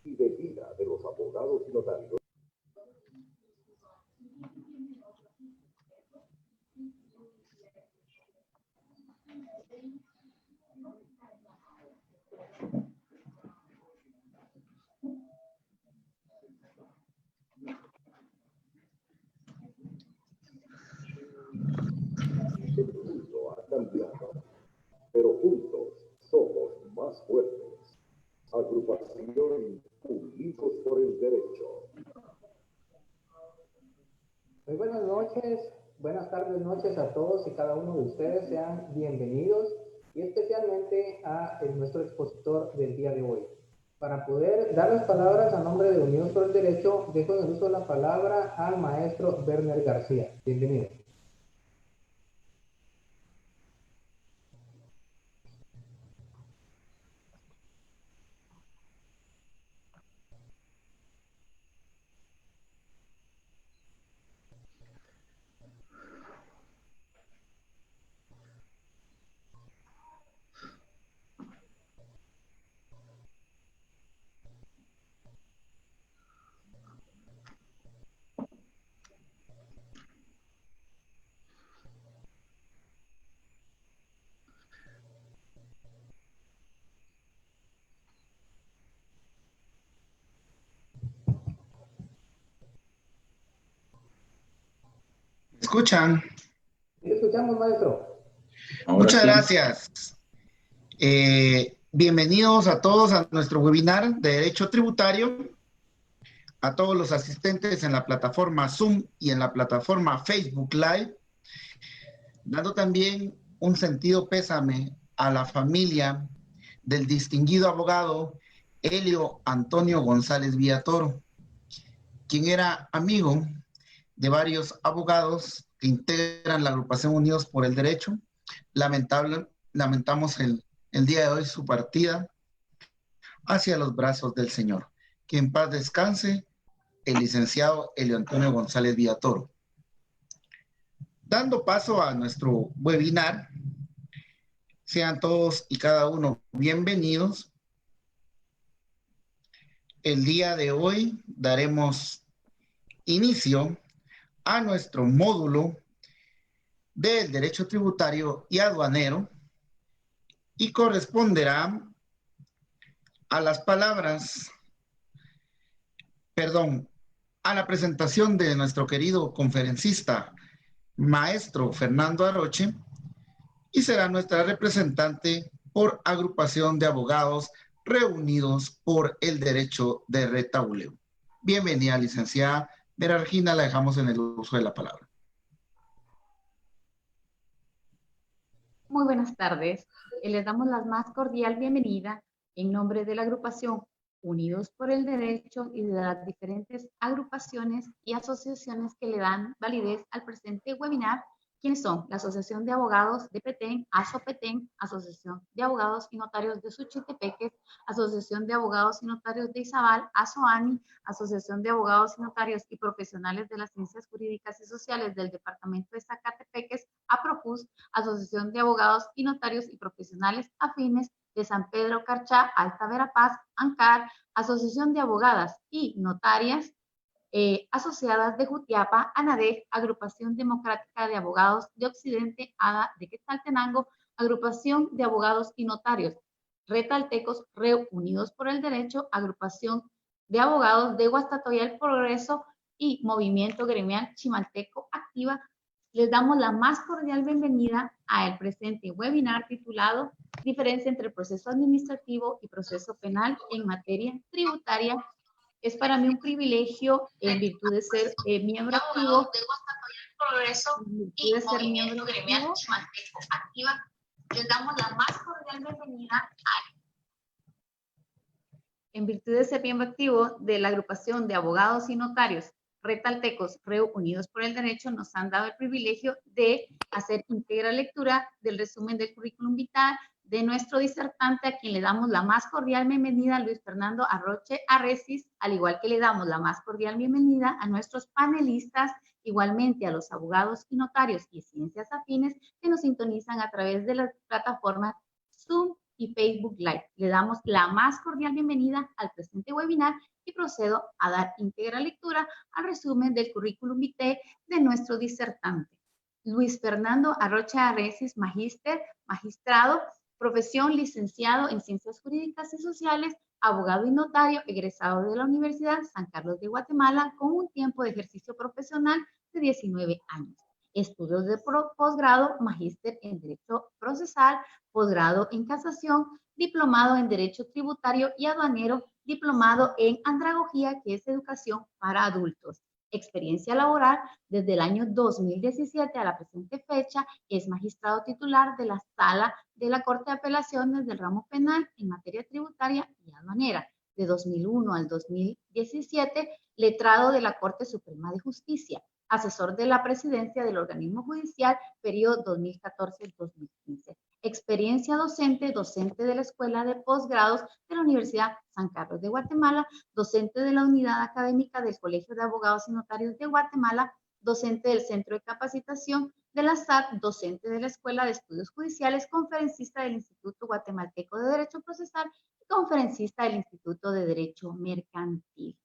y de vida de los abogados y notarios. El mundo ha cambiado, pero juntos somos más fuertes. Agrupación Unidos por el Derecho. Muy buenas noches, buenas tardes, noches a todos y cada uno de ustedes. Sean bienvenidos y especialmente a nuestro expositor del día de hoy. Para poder dar las palabras a nombre de Unidos por el Derecho, dejo en el uso la palabra al maestro Werner García. Bienvenido. ¿Escuchan? ¿Sí escuchamos, maestro? Muchas gracias. Bienvenidos a todos a nuestro webinar de Derecho Tributario, a todos los asistentes en la plataforma Zoom y en la plataforma Facebook Live, dando también un sentido pésame a la familia del distinguido abogado Helio Antonio González Villatoro, quien era amigo de varios abogados que integran la agrupación Unidos por el Derecho. Lamentamos el día de hoy su partida hacia los brazos del Señor. Que en paz descanse el licenciado Helio Antonio González Villatoro. Dando paso a nuestro webinar, sean todos y cada uno bienvenidos. El día de hoy daremos inicio a nuestro módulo del Derecho Tributario y Aduanero y corresponderá a las palabras, a la presentación de nuestro querido conferencista, maestro Fernando Aroche, y será nuestra representante por agrupación de abogados reunidos por el derecho de retauleo. Bienvenida, licenciada Vera Regina, la dejamos en el uso de la palabra. Muy buenas tardes. Les damos la más cordial bienvenida en nombre de la agrupación Unidos por el Derecho y de las diferentes agrupaciones y asociaciones que le dan validez al presente webinar, quienes son la Asociación de Abogados de Petén, ASOPETén, Asociación de Abogados y Notarios de Suchitepeques, Asociación de Abogados y Notarios de Izabal, ASOANI, Asociación de Abogados y Notarios y Profesionales de las Ciencias Jurídicas y Sociales del Departamento de Zacatepeques, APROFUS, Asociación de Abogados y Notarios y Profesionales Afines de San Pedro Carchá, Alta Verapaz, ANCAR, Asociación de Abogadas y Notarias asociadas de Jutiapa, ANADEC, Agrupación Democrática de Abogados de Occidente, ADA de Quetzaltenango, Agrupación de Abogados y Notarios Retaltecos, Unidos por el Derecho, Agrupación de Abogados de Guastatoya El Progreso y Movimiento Gremial Chimalteco Activa. Les damos la más cordial bienvenida al presente webinar titulado Diferencia entre proceso administrativo y proceso penal en materia tributaria. Es para mí un privilegio, en virtud de ser miembro activo, les damos la más cordial bienvenida en virtud de ser miembro activo de la agrupación de abogados y notarios Retaltecos, Unidos por el Derecho, nos han dado el privilegio de hacer íntegra lectura del resumen del currículum vitae de nuestro disertante, a quien le damos la más cordial bienvenida, Luis Fernando Aroche Arrecis, al igual que le damos la más cordial bienvenida a nuestros panelistas, igualmente a los abogados y notarios y ciencias afines que nos sintonizan a través de las plataformas Zoom y Facebook Live. Le damos la más cordial bienvenida al presente webinar y procedo a dar íntegra lectura al resumen del currículum vitae de nuestro disertante. Luis Fernando Arrocha Arecis, magíster, magistrado, profesión licenciado en Ciencias Jurídicas y Sociales, abogado y notario, egresado de la Universidad San Carlos de Guatemala, con un tiempo de ejercicio profesional de 19 años. Estudios de posgrado, magíster en Derecho Procesal, posgrado en Casación, diplomado en Derecho Tributario y Aduanero, diplomado en Andragogía, que es educación para adultos. Experiencia laboral desde el año 2017 a la presente fecha, es magistrado titular de la Sala de la Corte de Apelaciones del ramo penal en materia tributaria y aduanera. De 2001 al 2017, letrado de la Corte Suprema de Justicia, asesor de la presidencia del organismo judicial, periodo 2014-2015. Experiencia docente, docente de la Escuela de Posgrados de la Universidad San Carlos de Guatemala, docente de la Unidad Académica del Colegio de Abogados y Notarios de Guatemala, docente del Centro de Capacitación de la SAT, docente de la Escuela de Estudios Judiciales, conferencista del Instituto Guatemalteco de Derecho Procesal y conferencista del Instituto de Derecho Mercantil.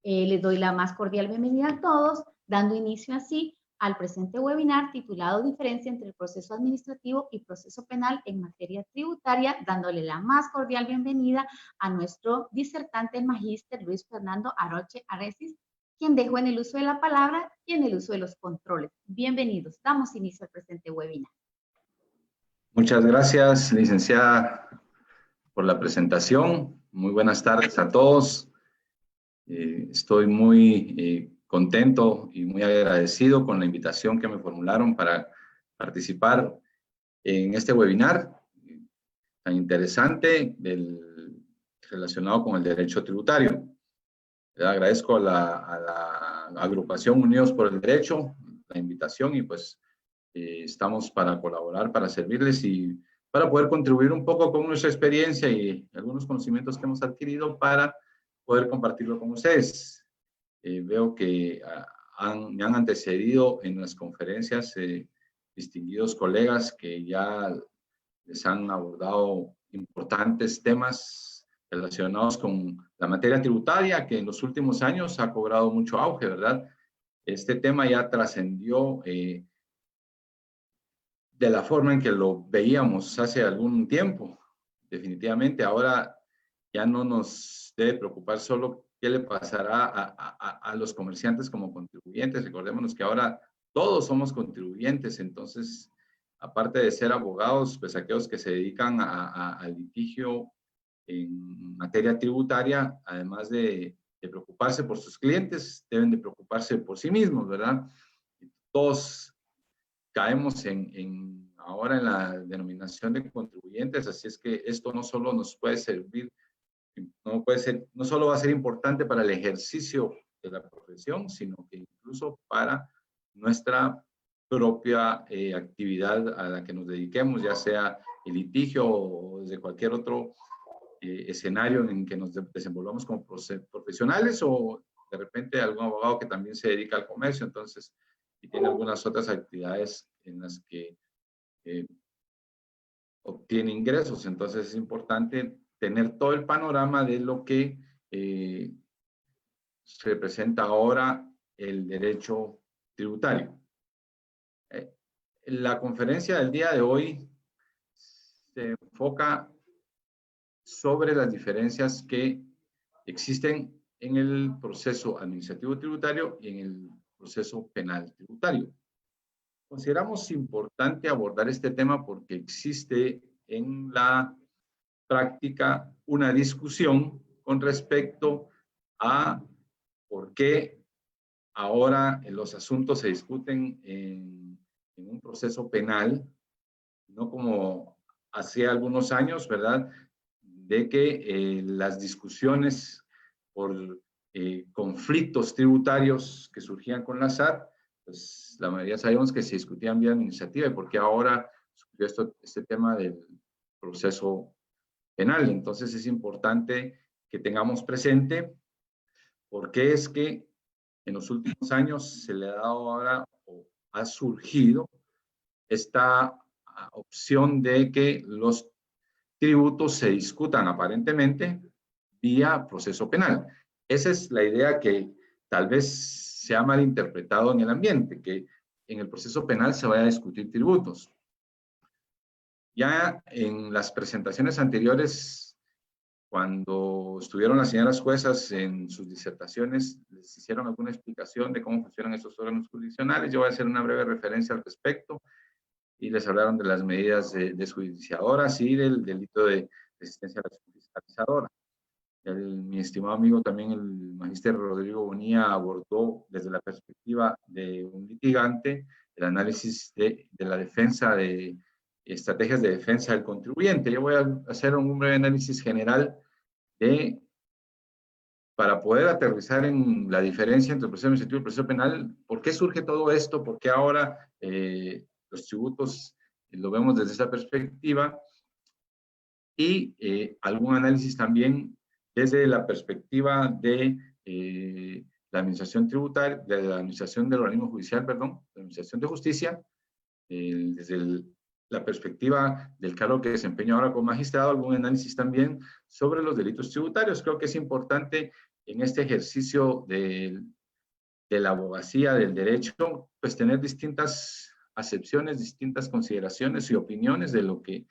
Les doy la más cordial bienvenida a todos, dando inicio así al presente webinar titulado Diferencia entre el proceso administrativo y proceso penal en materia tributaria, dándole la más cordial bienvenida a nuestro disertante magíster Luis Fernando Arrocha Arecis, quien dejó en el uso de la palabra y en el uso de los controles. Bienvenidos, damos inicio al presente webinar. Muchas gracias, licenciada, por la presentación. Muy buenas tardes a todos. Estoy muy contento y muy agradecido con la invitación que me formularon para participar en este webinar tan interesante relacionado con el derecho tributario. Le agradezco a la agrupación Unidos por el Derecho la invitación y pues estamos para colaborar, para servirles y para poder contribuir un poco con nuestra experiencia y algunos conocimientos que hemos adquirido para poder compartirlo con ustedes. Veo que me han antecedido en las conferencias distinguidos colegas que ya les han abordado importantes temas relacionados con la materia tributaria, que en los últimos años ha cobrado mucho auge, ¿verdad? Este tema ya trascendió de la forma en que lo veíamos hace algún tiempo. Definitivamente ahora ya no nos debe preocupar solo qué le pasará a los comerciantes como contribuyentes. Recordémonos que ahora todos somos contribuyentes, entonces, aparte de ser abogados, pues aquellos que se dedican al litigio en materia tributaria, además de preocuparse por sus clientes, deben de preocuparse por sí mismos, ¿verdad? Todos caemos ahora en la denominación de contribuyentes, así es que esto no solo nos puede servir, no solo va a ser importante para el ejercicio de la profesión, sino que incluso para nuestra propia actividad a la que nos dediquemos, ya sea el litigio o desde cualquier otro escenario en que nos desenvolvamos como profesionales o de repente algún abogado que también se dedica al comercio, entonces, y tiene algunas otras actividades en las que obtiene ingresos. Entonces es importante tener todo el panorama de lo que se representa ahora el derecho tributario. La conferencia del día de hoy se enfoca sobre las diferencias que existen en el proceso administrativo tributario y en el proceso penal tributario. Consideramos importante abordar este tema porque existe en la práctica una discusión con respecto a por qué ahora los asuntos se discuten en un proceso penal, no como hace algunos años, ¿verdad? De que las discusiones por conflictos tributarios que surgían con la SAT, pues la mayoría sabíamos que se discutían vía administrativa y porque ahora surgió este tema del proceso penal. Entonces es importante que tengamos presente por qué es que en los últimos años se le ha dado ahora o ha surgido esta opción de que los tributos se discutan aparentemente vía proceso penal. Esa es la idea que tal vez se ha malinterpretado en el ambiente, que en el proceso penal se vaya a discutir tributos. Ya en las presentaciones anteriores, cuando estuvieron las señoras juezas en sus disertaciones, les hicieron alguna explicación de cómo funcionan estos órganos jurisdiccionales. Yo voy a hacer una breve referencia al respecto y les hablaron de las medidas desjudiciadoras y del delito de resistencia a la acción fiscalizadora. Mi estimado amigo también, el magíster Rodrigo Bonilla, abordó desde la perspectiva de un litigante el análisis de la defensa, de estrategias de defensa del contribuyente. Yo voy a hacer un breve análisis general para poder aterrizar en la diferencia entre el proceso administrativo y el proceso penal. ¿Por qué surge todo esto? ¿Por qué ahora los tributos lo vemos desde esa perspectiva? Y algún análisis también desde la perspectiva de la administración tributaria, de la administración del organismo judicial, perdón, la administración de justicia, desde la perspectiva del cargo que desempeño ahora como magistrado, algún análisis también sobre los delitos tributarios. Creo que es importante en este ejercicio de la abogacía, del derecho, pues tener distintas acepciones, distintas consideraciones y opiniones de lo que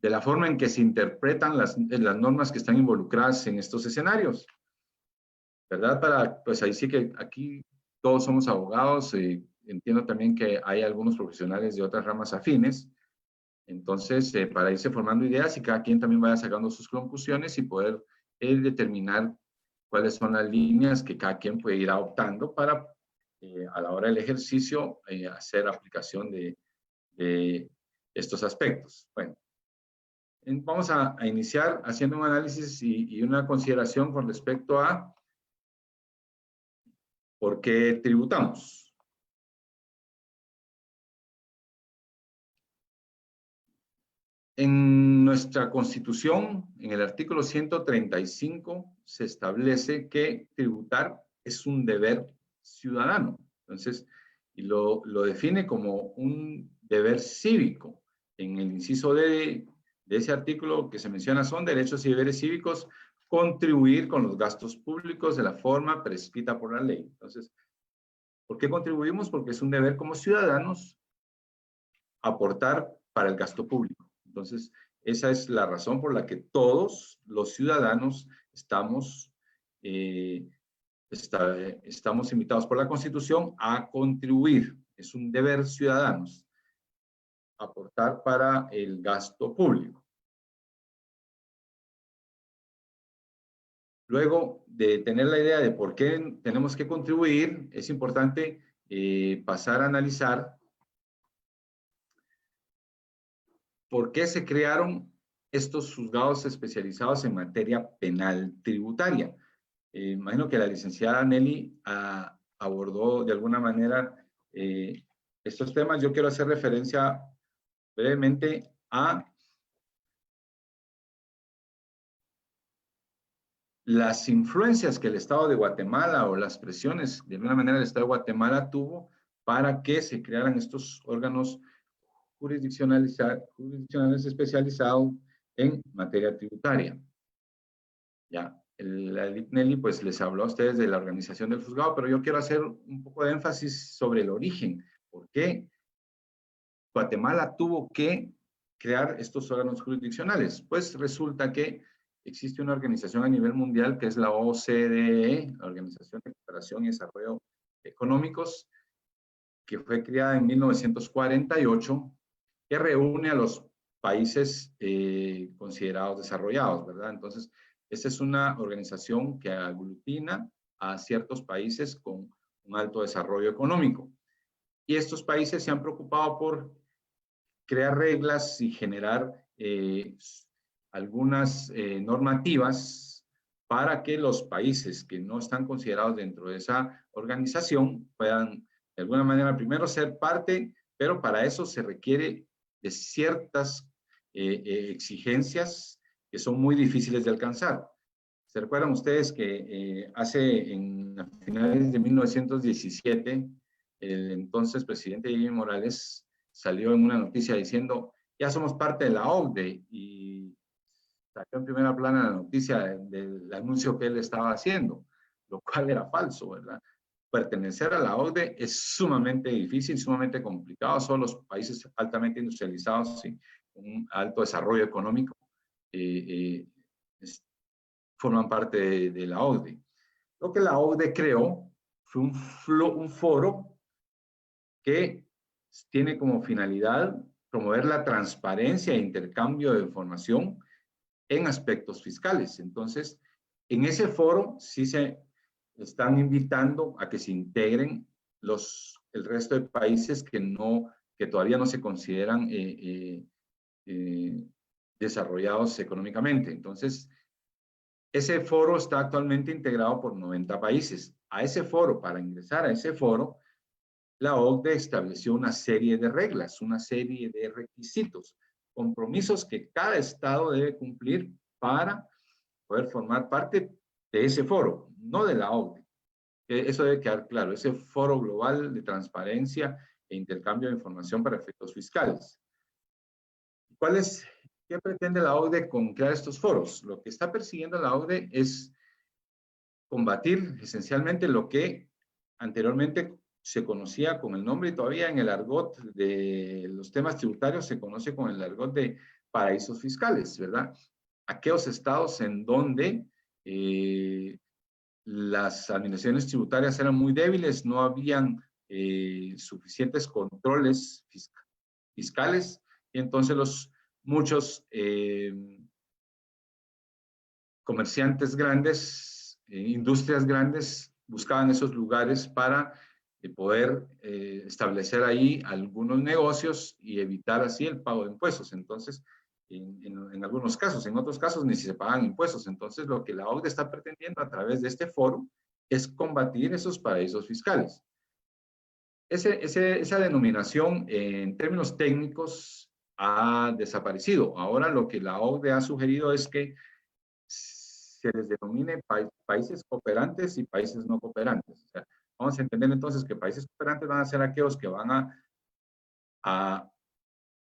de la forma en que se interpretan las normas que están involucradas en estos escenarios, ¿verdad? Pues ahí sí que aquí todos somos abogados, entiendo también que hay algunos profesionales de otras ramas afines, entonces para irse formando ideas y cada quien también vaya sacando sus conclusiones y poder determinar cuáles son las líneas que cada quien puede ir adoptando para a la hora del ejercicio hacer aplicación de estos aspectos. Bueno. Vamos a iniciar haciendo un análisis y una consideración con respecto a por qué tributamos. En nuestra Constitución, en el artículo 135, se establece que tributar es un deber ciudadano. Entonces, y lo define como un deber cívico. En el inciso de ese artículo que se menciona son derechos y deberes cívicos, contribuir con los gastos públicos de la forma prescrita por la ley. Entonces, ¿por qué contribuimos? Porque es un deber como ciudadanos aportar para el gasto público. Entonces, esa es la razón por la que todos los ciudadanos estamos invitados por la Constitución a contribuir. Es un deber ciudadanos aportar para el gasto público. Luego de tener la idea de por qué tenemos que contribuir, es importante pasar a analizar por qué se crearon estos juzgados especializados en materia penal tributaria. Imagino que la licenciada Nelly abordó de alguna manera estos temas. Yo quiero hacer referencia brevemente a las influencias que el Estado de Guatemala o las presiones de alguna manera el Estado de Guatemala tuvo para que se crearan estos órganos jurisdiccionales especializados en materia tributaria. Ya, la Nelly pues les habló a ustedes de la organización del juzgado, pero yo quiero hacer un poco de énfasis sobre el origen. ¿Por qué Guatemala tuvo que crear estos órganos jurisdiccionales? Pues resulta que existe una organización a nivel mundial que es la OCDE, la Organización de Cooperación y Desarrollo Económicos, que fue creada en 1948, que reúne a los países considerados desarrollados, ¿verdad? Entonces, esta es una organización que aglutina a ciertos países con un alto desarrollo económico. Y estos países se han preocupado por crear reglas y generar algunas normativas para que los países que no están considerados dentro de esa organización puedan de alguna manera primero ser parte, pero para eso se requiere de ciertas exigencias que son muy difíciles de alcanzar. ¿Se recuerdan ustedes que a finales de 1917 el entonces presidente Evo Morales salió en una noticia diciendo ya somos parte de la OCDE y salió en primera plana la noticia del anuncio que él estaba haciendo, lo cual era falso, ¿verdad? Pertenecer a la OCDE es sumamente difícil, sumamente complicado. Solo los países altamente industrializados y con un alto desarrollo económico forman parte de la OCDE. Lo que la OCDE creó fue un foro que tiene como finalidad promover la transparencia e intercambio de información en aspectos fiscales. Entonces, en ese foro sí se están invitando a que se integren el resto de países que todavía no se consideran desarrollados económicamente. Entonces, ese foro está actualmente integrado por 90 países. A ese foro, para ingresar a ese foro, la OCDE estableció una serie de reglas, una serie de requisitos, compromisos que cada estado debe cumplir para poder formar parte de ese foro, no de la OCDE. Eso debe quedar claro, ese foro global de transparencia e intercambio de información para efectos fiscales. ¿Qué pretende la OCDE con crear estos foros? Lo que está persiguiendo la OCDE es combatir esencialmente lo que anteriormente se conocía con el nombre y todavía en el argot de los temas tributarios se conoce con el argot de paraísos fiscales, ¿verdad? Aquellos estados en donde las administraciones tributarias eran muy débiles, no habían suficientes controles fiscales y entonces muchos comerciantes grandes, industrias grandes buscaban esos lugares para poder establecer ahí algunos negocios y evitar así el pago de impuestos. Entonces, en algunos casos, en otros casos ni se pagan impuestos. Entonces, lo que la OCDE está pretendiendo a través de este foro es combatir esos paraísos fiscales. Esa denominación en términos técnicos ha desaparecido. Ahora lo que la OCDE ha sugerido es que se les denomine países cooperantes y países no cooperantes. O sea, vamos a entender entonces que países cooperantes van a ser aquellos que van a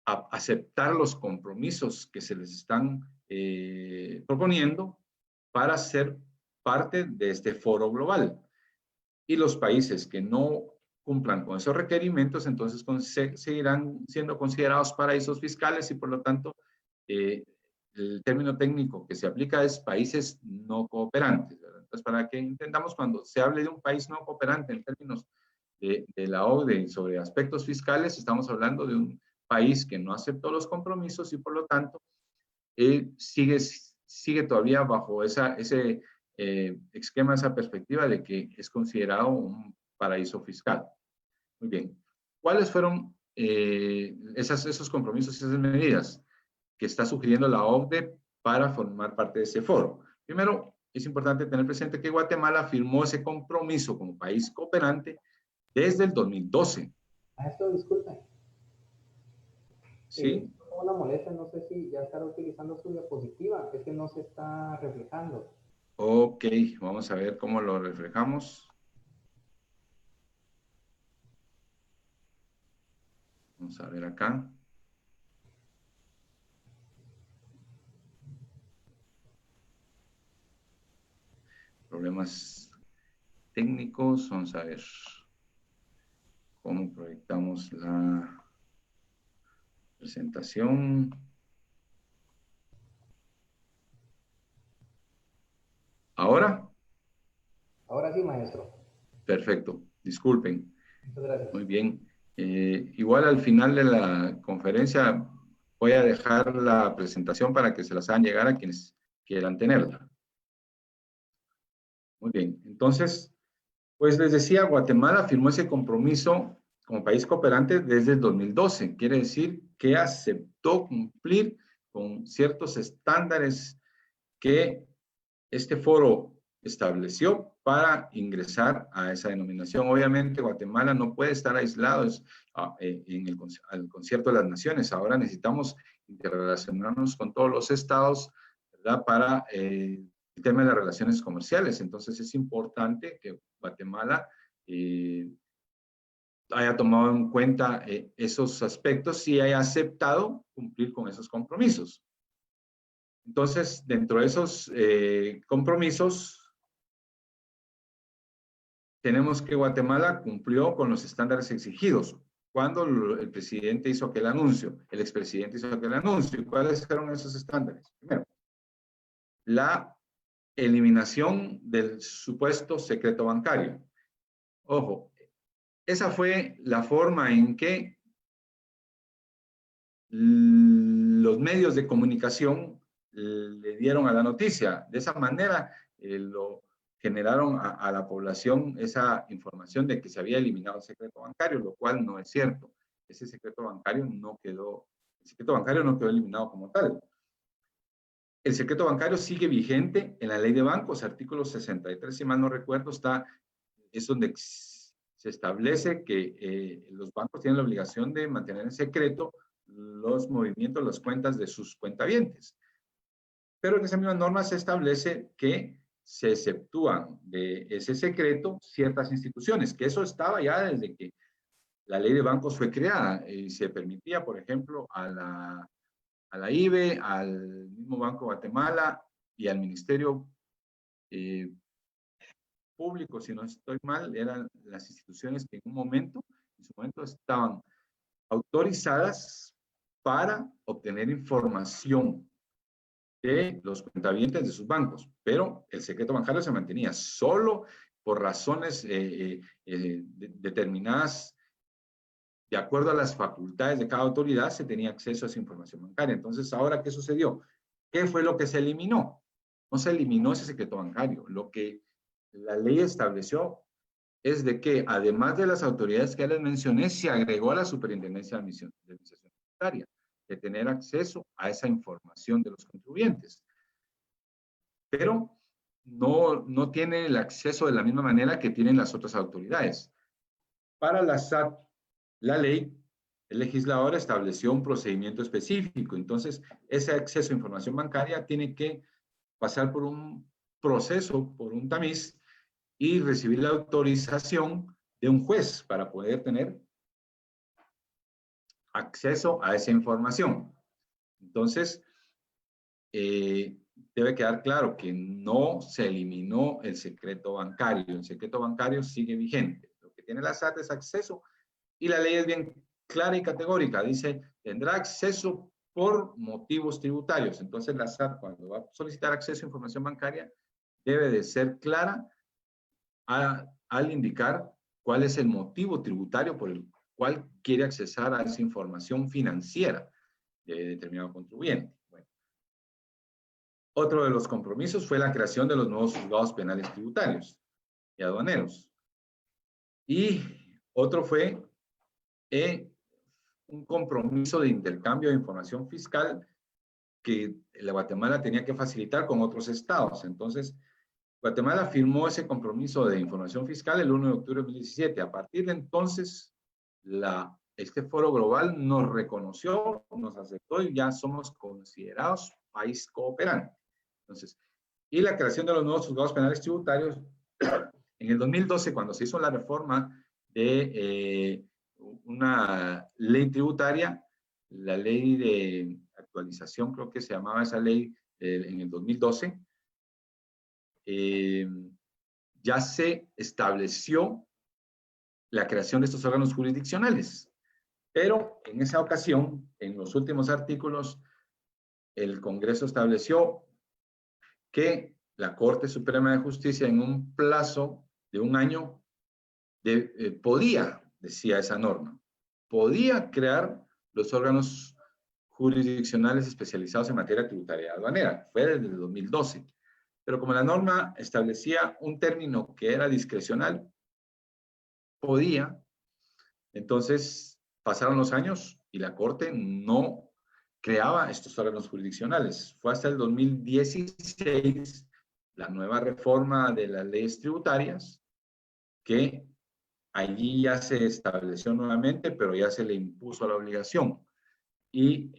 aceptar los compromisos que se les están proponiendo para ser parte de este foro global. Y los países que no cumplan con esos requerimientos, entonces seguirán siendo considerados paraísos fiscales y por lo tanto el término técnico que se aplica es países no cooperantes, ¿verdad? Entonces, para que entendamos cuando se hable de un país no cooperante en términos de la OCDE sobre aspectos fiscales, estamos hablando de un país que no aceptó los compromisos y por lo tanto sigue todavía bajo ese esquema, esa perspectiva de que es considerado un paraíso fiscal. Muy bien. ¿Cuáles fueron esos compromisos y esas medidas que está sugiriendo la OCDE para formar parte de ese foro? Primero, es importante tener presente que Guatemala firmó ese compromiso como país cooperante desde el 2012. Maestro, disculpe. Sí. Tengo una molestia, no sé si ya estará utilizando su diapositiva, es que no se está reflejando. Ok, vamos a ver cómo lo reflejamos. Vamos a ver acá. Problemas técnicos, vamos a ver cómo proyectamos la presentación. ¿Ahora? Ahora sí, maestro. Perfecto, disculpen. Muchas gracias. Muy bien. Igual al final de la conferencia voy a dejar la presentación para que se las hagan llegar a quienes quieran tenerla. Muy bien, entonces, pues les decía, Guatemala firmó ese compromiso como país cooperante desde el 2012. Quiere decir que aceptó cumplir con ciertos estándares que este foro estableció para ingresar a esa denominación. Obviamente, Guatemala no puede estar aislado en el concierto de las naciones. Ahora necesitamos interrelacionarnos con todos los estados, ¿verdad? Para el tema de las relaciones comerciales. Entonces, es importante que Guatemala haya tomado en cuenta esos aspectos y haya aceptado cumplir con esos compromisos. Entonces, dentro de esos compromisos, tenemos que Guatemala cumplió con los estándares exigidos. Cuando el presidente hizo aquel anuncio, el expresidente hizo aquel anuncio, ¿y cuáles fueron esos estándares? Primero, la eliminación del supuesto secreto bancario. Ojo, esa fue la forma en que los medios de comunicación le dieron a la noticia. De esa manera lo generaron a la población esa información de que se había eliminado el secreto bancario, lo cual no es cierto. Ese secreto bancario no quedó, el secreto bancario no quedó eliminado como tal. El secreto bancario sigue vigente en la ley de bancos, artículo 63, si mal no recuerdo, es donde se establece que los bancos tienen la obligación de mantener en secreto los movimientos, las cuentas de sus cuentavientes. Pero en esa misma norma se establece que se exceptúan de ese secreto ciertas instituciones, que eso estaba ya desde que la ley de bancos fue creada y se permitía, por ejemplo, a la IBE, al mismo Banco de Guatemala y al Ministerio Público, si no estoy mal, eran las instituciones que en su momento estaban autorizadas para obtener información de los cuentavientes de sus bancos, pero el secreto bancario se mantenía solo por razones determinadas, de acuerdo a las facultades de cada autoridad, se tenía acceso a esa información bancaria. Entonces, ¿ahora qué sucedió? ¿Qué fue lo que se eliminó? No se eliminó ese secreto bancario. Lo que la ley estableció es de que, además de las autoridades que ya les mencioné, se agregó a la Superintendencia de Administración Tributaria de tener acceso a esa información de los contribuyentes. Pero no tiene el acceso de la misma manera que tienen las otras autoridades. Para la SAT, la ley, el legislador estableció un procedimiento específico. Entonces, ese acceso a información bancaria tiene que pasar por un proceso, por un tamiz, y recibir la autorización de un juez para poder tener acceso a esa información. Entonces, debe quedar claro que no se eliminó el secreto bancario. El secreto bancario sigue vigente. Lo que tiene la SAT es acceso y la ley es bien clara y categórica. Dice, tendrá acceso por motivos tributarios. Entonces, la SAT, cuando va a solicitar acceso a información bancaria, debe de ser clara al indicar cuál es el motivo tributario por el cual quiere accesar a esa información financiera de determinado contribuyente. Bueno. Otro de los compromisos fue la creación de los nuevos juzgados penales tributarios y aduaneros. Y otro fue un compromiso de intercambio de información fiscal que la Guatemala tenía que facilitar con otros estados. Entonces, Guatemala firmó ese compromiso de información fiscal el 1 de octubre de 2017. A partir de entonces, este foro global nos reconoció, nos aceptó y ya somos considerados país cooperante. Entonces, y la creación de los nuevos juzgados penales tributarios, en el 2012, cuando se hizo la reforma de una ley tributaria, la ley de actualización, creo que se llamaba esa ley en el 2012, ya se estableció la creación de estos órganos jurisdiccionales. Pero en esa ocasión, en los últimos artículos, el Congreso estableció que la Corte Suprema de Justicia, en un plazo de un año, podía, decía esa norma, podía crear los órganos jurisdiccionales especializados en materia tributaria aduanera. Fue desde el 2012. Pero como la norma establecía un término que era discrecional, podía. Entonces pasaron los años y la Corte no creaba estos órganos jurisdiccionales. Fue hasta el 2016 la nueva reforma de las leyes tributarias que allí ya se estableció nuevamente, pero ya se le impuso la obligación. Y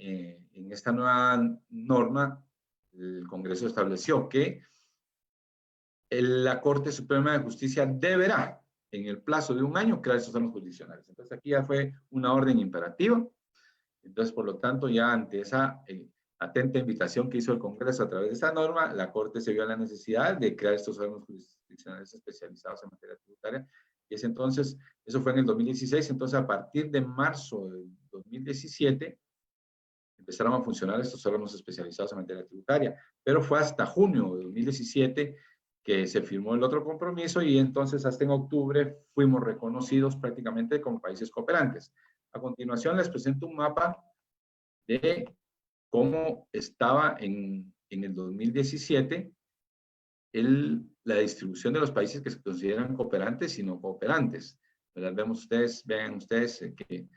en esta nueva norma, el Congreso estableció que la Corte Suprema de Justicia deberá en el plazo de un año, crear estos órganos jurisdiccionales. Entonces, aquí ya fue una orden imperativa. Entonces, por lo tanto, ya ante esa atenta invitación que hizo el Congreso a través de esta norma, la Corte se vio a la necesidad de crear estos órganos jurisdiccionales especializados en materia tributaria. Y es entonces, eso fue en el 2016, entonces a partir de marzo del 2017, empezaron a funcionar estos órganos especializados en materia tributaria, pero fue hasta junio de 2017 que se firmó el otro compromiso y entonces hasta en octubre fuimos reconocidos prácticamente como países cooperantes. A continuación les presento un mapa de cómo estaba en el 2017 la distribución de los países que se consideran cooperantes y no cooperantes. Vean ustedes que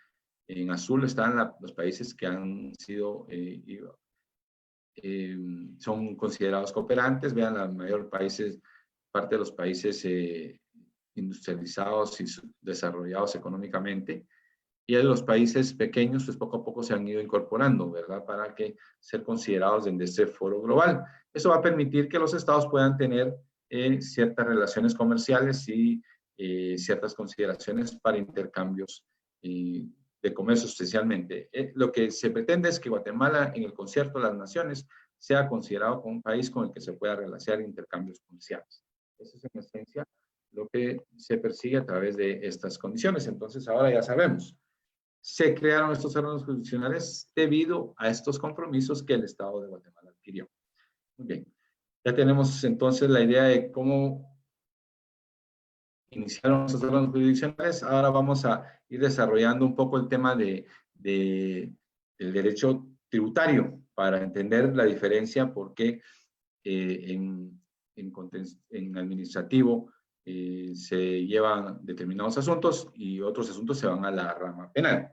en azul están los países que han sido, son considerados cooperantes. Vean la mayor parte de los países industrializados y desarrollados económicamente. Y de los países pequeños, pues poco a poco se han ido incorporando, ¿verdad? Para que ser considerados en este foro global. Eso va a permitir que los estados puedan tener ciertas relaciones comerciales y ciertas consideraciones para intercambios de comercio especialmente. Lo que se pretende es que Guatemala, en el concierto de las naciones, sea considerado como un país con el que se pueda realizar intercambios comerciales. Eso es en esencia lo que se persigue a través de estas condiciones. Entonces, ahora ya sabemos. Se crearon estos órganos jurisdiccionales debido a estos compromisos que el Estado de Guatemala adquirió. Muy bien. Ya tenemos entonces la idea de cómo iniciaron estos órganos jurisdiccionales. Ahora vamos a ir desarrollando un poco el tema del derecho tributario para entender la diferencia, porque en administrativo se llevan determinados asuntos y otros asuntos se van a la rama penal.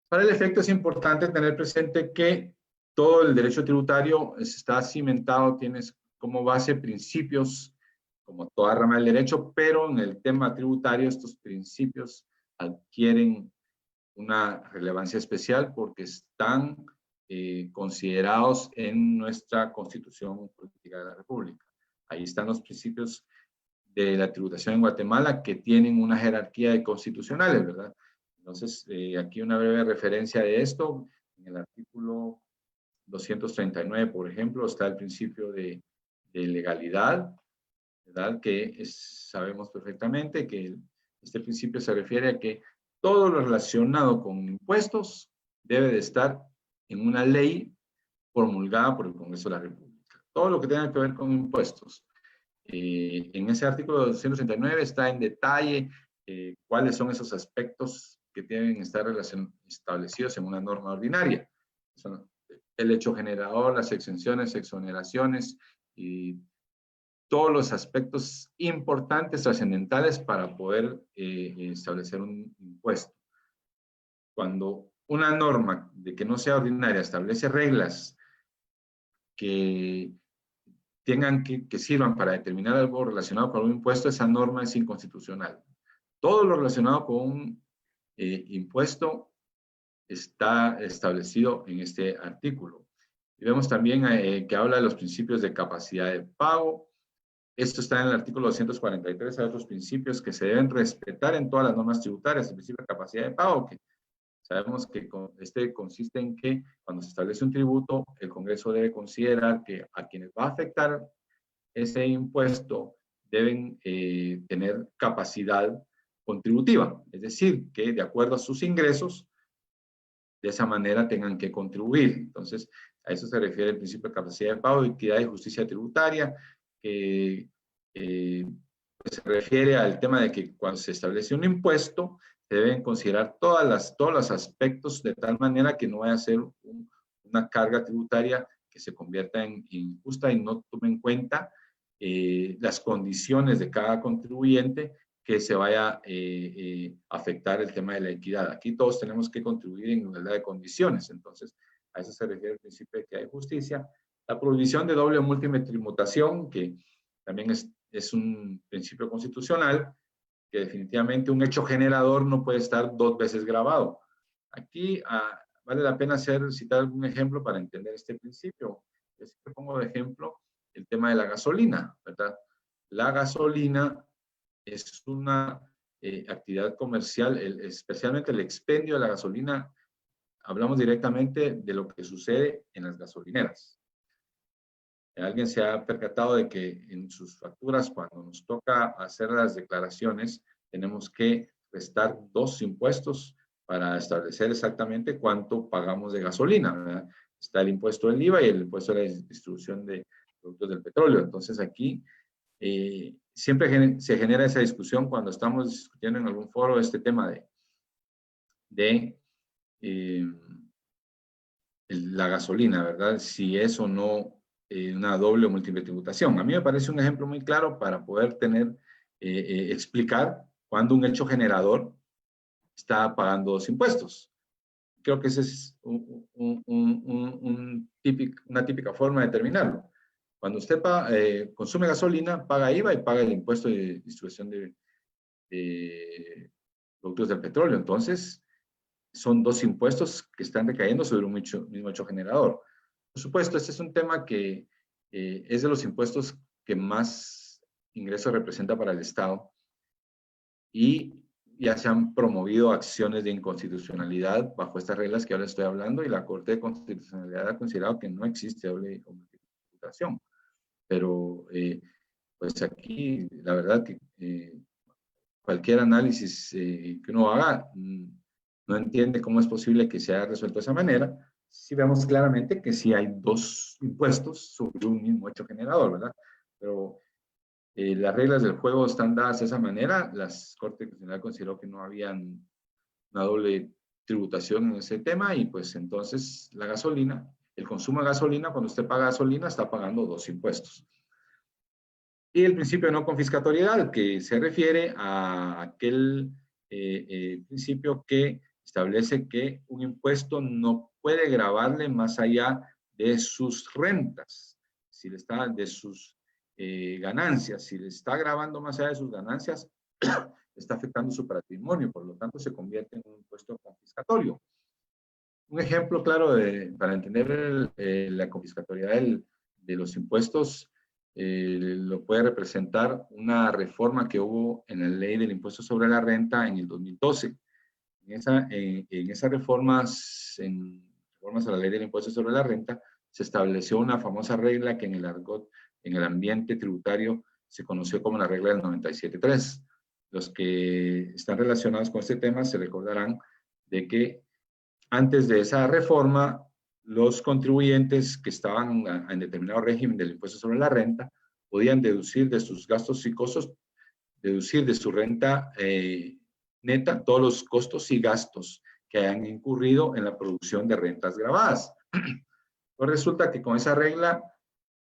Para el efecto es importante tener presente que todo el derecho tributario está cimentado, tienes como base principios, como toda rama del derecho, pero en el tema tributario estos principios adquieren una relevancia especial porque están considerados en nuestra Constitución Política de la República. Ahí están los principios de la tributación en Guatemala que tienen una jerarquía de constitucionales, ¿verdad? Entonces, aquí una breve referencia de esto. En el artículo 239, por ejemplo, está el principio de legalidad, ¿verdad? Que sabemos perfectamente que este principio se refiere a que todo lo relacionado con impuestos debe de estar en una ley promulgada por el Congreso de la República. Todo lo que tenga que ver con impuestos. En ese artículo 239 está en detalle cuáles son esos aspectos que deben estar establecidos en una norma ordinaria. Son el hecho generador, las exenciones, exoneraciones y todos los aspectos importantes, trascendentales para poder establecer un impuesto. Cuando una norma de que no sea ordinaria establece reglas que tengan que sirvan para determinar algo relacionado con un impuesto, esa norma es inconstitucional. Todo lo relacionado con un impuesto está establecido en este artículo. Y vemos también que habla de los principios de capacidad de pago. Esto está en el artículo 243, hay otros principios que se deben respetar en todas las normas tributarias. El principio de capacidad de pago, que sabemos que este consiste en que cuando se establece un tributo, el Congreso debe considerar que a quienes va a afectar ese impuesto deben tener capacidad contributiva, es decir, que de acuerdo a sus ingresos, de esa manera tengan que contribuir. Entonces, a eso se refiere el principio de capacidad de pago, equidad y justicia tributaria, que se refiere al tema de que cuando se establece un impuesto, se deben considerar todos los aspectos de tal manera que no vaya a ser una carga tributaria que se convierta en injusta y no tome en cuenta las condiciones de cada contribuyente, que se vaya a afectar el tema de la equidad. Aquí todos tenemos que contribuir en igualdad de condiciones. Entonces, a eso se refiere el principio de equidad y justicia. La prohibición de doble o múltiple tributación, que también es un principio constitucional, que definitivamente un hecho generador no puede estar dos veces grabado. Aquí vale la pena citar algún ejemplo para entender este principio. Yo siempre pongo de ejemplo el tema de la gasolina, ¿verdad? La gasolina es una actividad comercial, especialmente el expendio de la gasolina. Hablamos directamente de lo que sucede en las gasolineras. Alguien se ha percatado de que en sus facturas, cuando nos toca hacer las declaraciones, tenemos que restar 2 impuestos para establecer exactamente cuánto pagamos de gasolina, ¿verdad? Está el impuesto del IVA y el impuesto de la distribución de productos del petróleo. Entonces aquí siempre se genera esa discusión cuando estamos discutiendo en algún foro este tema de la gasolina, ¿verdad? Si es o no una doble o múltiple tributación. A mí me parece un ejemplo muy claro para poder explicar cuándo un hecho generador está pagando 2 impuestos. Creo que esa es una típica forma de determinarlo. Cuando usted consume gasolina, paga IVA y paga el impuesto de distribución de productos del petróleo. Entonces, son 2 impuestos que están recayendo sobre un mismo hecho generador. Por supuesto, este es un tema que es de los impuestos que más ingresos representa para el Estado, y ya se han promovido acciones de inconstitucionalidad bajo estas reglas que ahora estoy hablando, y la Corte de Constitucionalidad ha considerado que no existe doble tributación. Pero pues aquí la verdad que cualquier análisis que uno haga no entiende cómo es posible que se haya resuelto de esa manera, si vemos claramente que sí hay 2 impuestos sobre un mismo hecho generador, ¿verdad? Pero las reglas del juego están dadas de esa manera. La Corte Constitucional consideró que no había una doble tributación en ese tema, y pues entonces la gasolina, el consumo de gasolina, cuando usted paga gasolina, está pagando 2 impuestos. Y el principio de no confiscatoriedad, que se refiere a aquel principio que establece que un impuesto no puede gravarle más allá de sus rentas, de sus ganancias. Si le está gravando más allá de sus ganancias, está afectando su patrimonio, por lo tanto se convierte en un impuesto confiscatorio. Un ejemplo claro para entender la confiscatoriedad de los impuestos lo puede representar una reforma que hubo en la ley del impuesto sobre la renta en el 2012. En esas reformas a la ley del impuesto sobre la renta, se estableció una famosa regla que en el argot, en el ambiente tributario, se conoció como la regla del 97.3. Los que están relacionados con este tema se recordarán de que antes de esa reforma, los contribuyentes que estaban en determinado régimen del impuesto sobre la renta podían deducir de sus gastos y costos, deducir de su renta neta todos los costos y gastos que hayan incurrido en la producción de rentas gravadas. Pues resulta que con esa regla,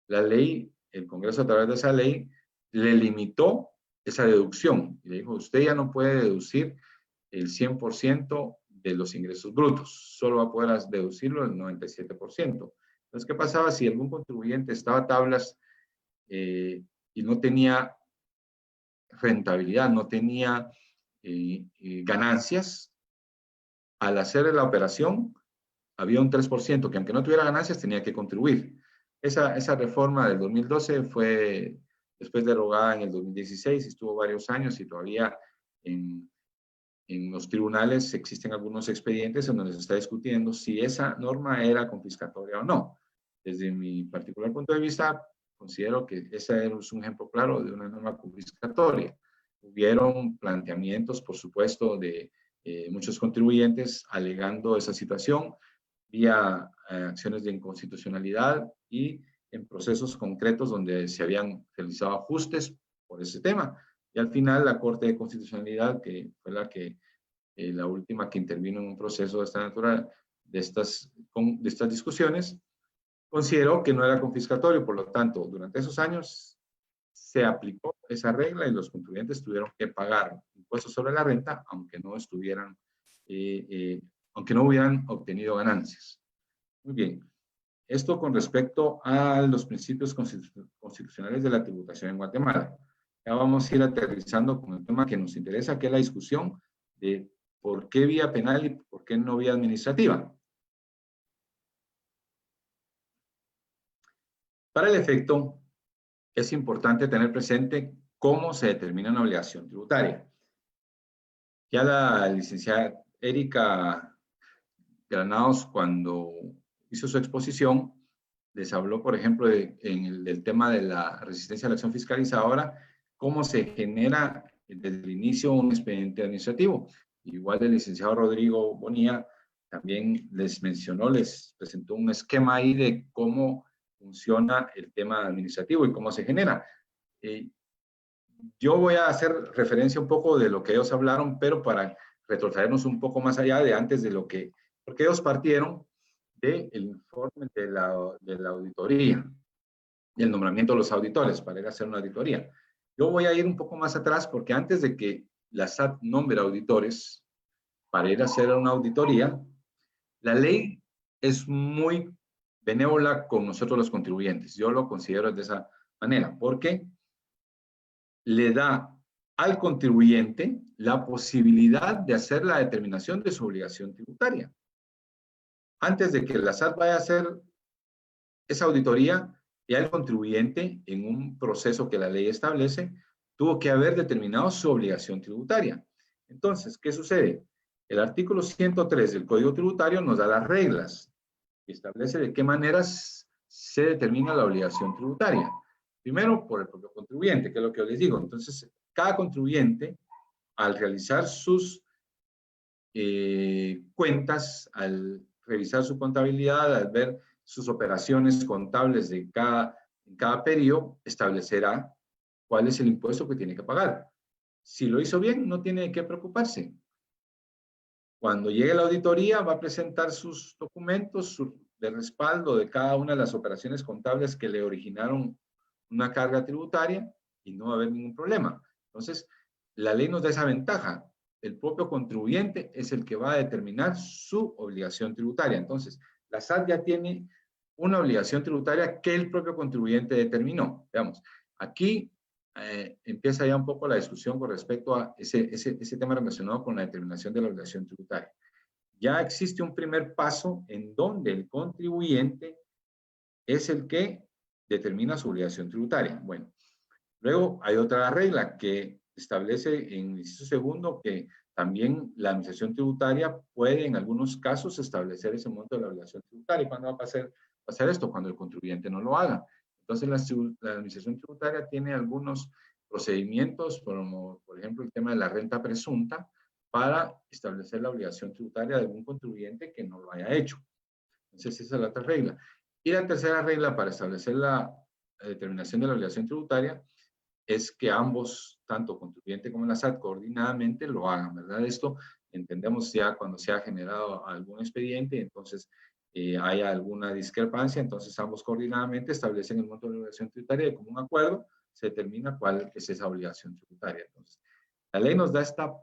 la ley, el Congreso a través de esa ley, le limitó esa deducción. Y le dijo, usted ya no puede deducir el 100% de los ingresos brutos, solo va a poder deducirlo el 97%. Entonces, ¿qué pasaba si algún contribuyente estaba a tablas y no tenía rentabilidad, no tenía ganancias? Al hacer la operación, había un 3% que, aunque no tuviera ganancias, tenía que contribuir. Esa reforma del 2012 fue después derogada en el 2016, estuvo varios años, y todavía en los tribunales existen algunos expedientes en donde se está discutiendo si esa norma era confiscatoria o no. Desde mi particular punto de vista, considero que ese es un ejemplo claro de una norma confiscatoria. Hubieron planteamientos, por supuesto, de muchos contribuyentes alegando esa situación vía acciones de inconstitucionalidad y en procesos concretos donde se habían realizado ajustes por ese tema. Y al final la Corte de Constitucionalidad, que fue la última que intervino en un proceso de esta naturaleza, de estas discusiones, consideró que no era confiscatorio. Por lo tanto, durante esos años se aplicó esa regla y los contribuyentes tuvieron que pagar impuestos sobre la renta, aunque no hubieran obtenido ganancias. Muy bien. Esto con respecto a los principios constitucionales de la tributación en Guatemala. Ya vamos a ir aterrizando con el tema que nos interesa, que es la discusión de por qué vía penal y por qué no vía administrativa. Para el efecto, es importante tener presente cómo se determina una obligación tributaria. Ya la licenciada Erika Granados, cuando hizo su exposición, les habló, por ejemplo, del tema de la resistencia a la acción fiscalizadora, cómo se genera desde el inicio un expediente administrativo. Igual el licenciado Rodrigo Bonilla también les mencionó, les presentó un esquema ahí de cómo funciona el tema administrativo y cómo se genera. Yo voy a hacer referencia un poco de lo que ellos hablaron, pero para retrotraernos un poco más allá de antes de lo que, porque ellos partieron del informe de la auditoría y el nombramiento de los auditores para ir a hacer una auditoría. Yo voy a ir un poco más atrás porque antes de que la SAT nombre auditores para ir a hacer una auditoría, la ley es muy benévola con nosotros los contribuyentes. Yo lo considero de esa manera, porque le da al contribuyente la posibilidad de hacer la determinación de su obligación tributaria. Antes de que la SAT vaya a hacer esa auditoría, ya el contribuyente, en un proceso que la ley establece, tuvo que haber determinado su obligación tributaria. Entonces, ¿qué sucede? El artículo 103 del Código Tributario nos da las reglas y establece de qué maneras se determina la obligación tributaria. Primero, por el propio contribuyente, que es lo que yo les digo. Entonces, cada contribuyente, al realizar sus cuentas, al revisar su contabilidad, al ver sus operaciones contables en cada periodo, establecerá cuál es el impuesto que tiene que pagar. Si lo hizo bien, no tiene que preocuparse. Cuando llegue la auditoría, va a presentar sus documentos de respaldo de cada una de las operaciones contables que le originaron una carga tributaria y no va a haber ningún problema. Entonces, la ley nos da esa ventaja. El propio contribuyente es el que va a determinar su obligación tributaria. Entonces, la SAT ya tiene una obligación tributaria que el propio contribuyente determinó. Veamos, aquí empieza ya un poco la discusión con respecto a ese tema relacionado con la determinación de la obligación tributaria. Ya existe un primer paso en donde el contribuyente es el que determina su obligación tributaria. Bueno, luego hay otra regla que establece en el inciso segundo que también la administración tributaria puede en algunos casos establecer ese monto de la obligación tributaria. ¿Y cuándo va a pasar esto? Cuando el contribuyente no lo haga. Entonces la administración tributaria tiene algunos procedimientos, como por ejemplo el tema de la renta presunta, para establecer la obligación tributaria de algún contribuyente que no lo haya hecho. Entonces esa es la otra regla. Y la tercera regla para establecer la determinación de la obligación tributaria es que ambos, tanto contribuyente como la SAT, coordinadamente lo hagan, ¿verdad? Esto entendemos ya cuando se ha generado algún expediente, entonces haya alguna discrepancia, entonces ambos coordinadamente establecen el monto de la obligación tributaria y como un acuerdo se determina cuál es esa obligación tributaria. Entonces, la ley nos da esta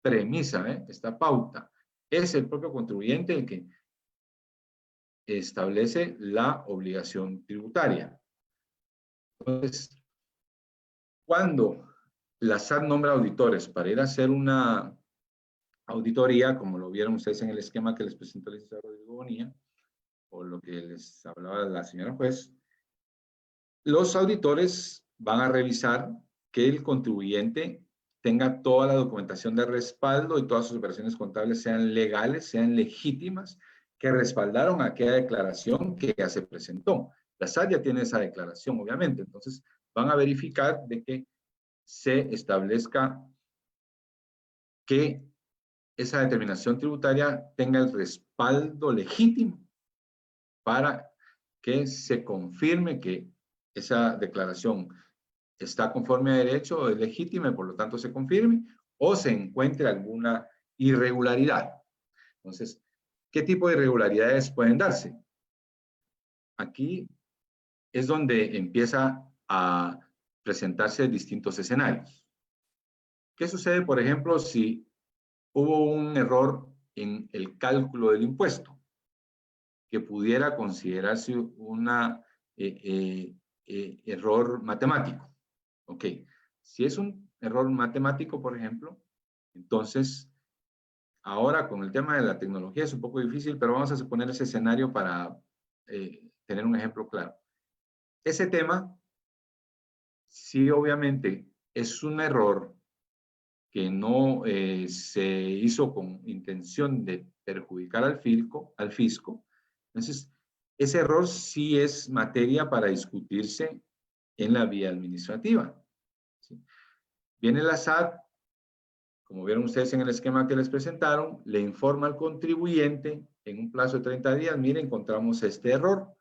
premisa, esta pauta. Es el propio contribuyente el que establece la obligación tributaria. Entonces, cuando la SAT nombra auditores para ir a hacer una auditoría, como lo vieron ustedes en el esquema que les presentó el licenciado Rodrigo Bonilla, o lo que les hablaba la señora juez, los auditores van a revisar que el contribuyente tenga toda la documentación de respaldo y todas sus operaciones contables sean legales, sean legítimas, que respaldaron aquella declaración que ya se presentó. La SAT ya tiene esa declaración, obviamente. Entonces, van a verificar de que se establezca que esa determinación tributaria tenga el respaldo legítimo para que se confirme que esa declaración está conforme a derecho, es legítima y por lo tanto se confirme, o se encuentre alguna irregularidad. Entonces, ¿qué tipo de irregularidades pueden darse? Aquí es donde empieza a presentarse distintos escenarios. ¿Qué sucede, por ejemplo, si hubo un error en el cálculo del impuesto que pudiera considerarse un error matemático? Ok, si es un error matemático, por ejemplo, entonces, ahora con el tema de la tecnología es un poco difícil, pero vamos a suponer ese escenario para tener un ejemplo claro. Ese tema, sí, obviamente, es un error que no se hizo con intención de perjudicar al fisco, entonces ese error sí es materia para discutirse en la vía administrativa. ¿Sí? Viene la SAT, como vieron ustedes en el esquema que les presentaron, le informa al contribuyente en un plazo de 30 días, mire, encontramos este error.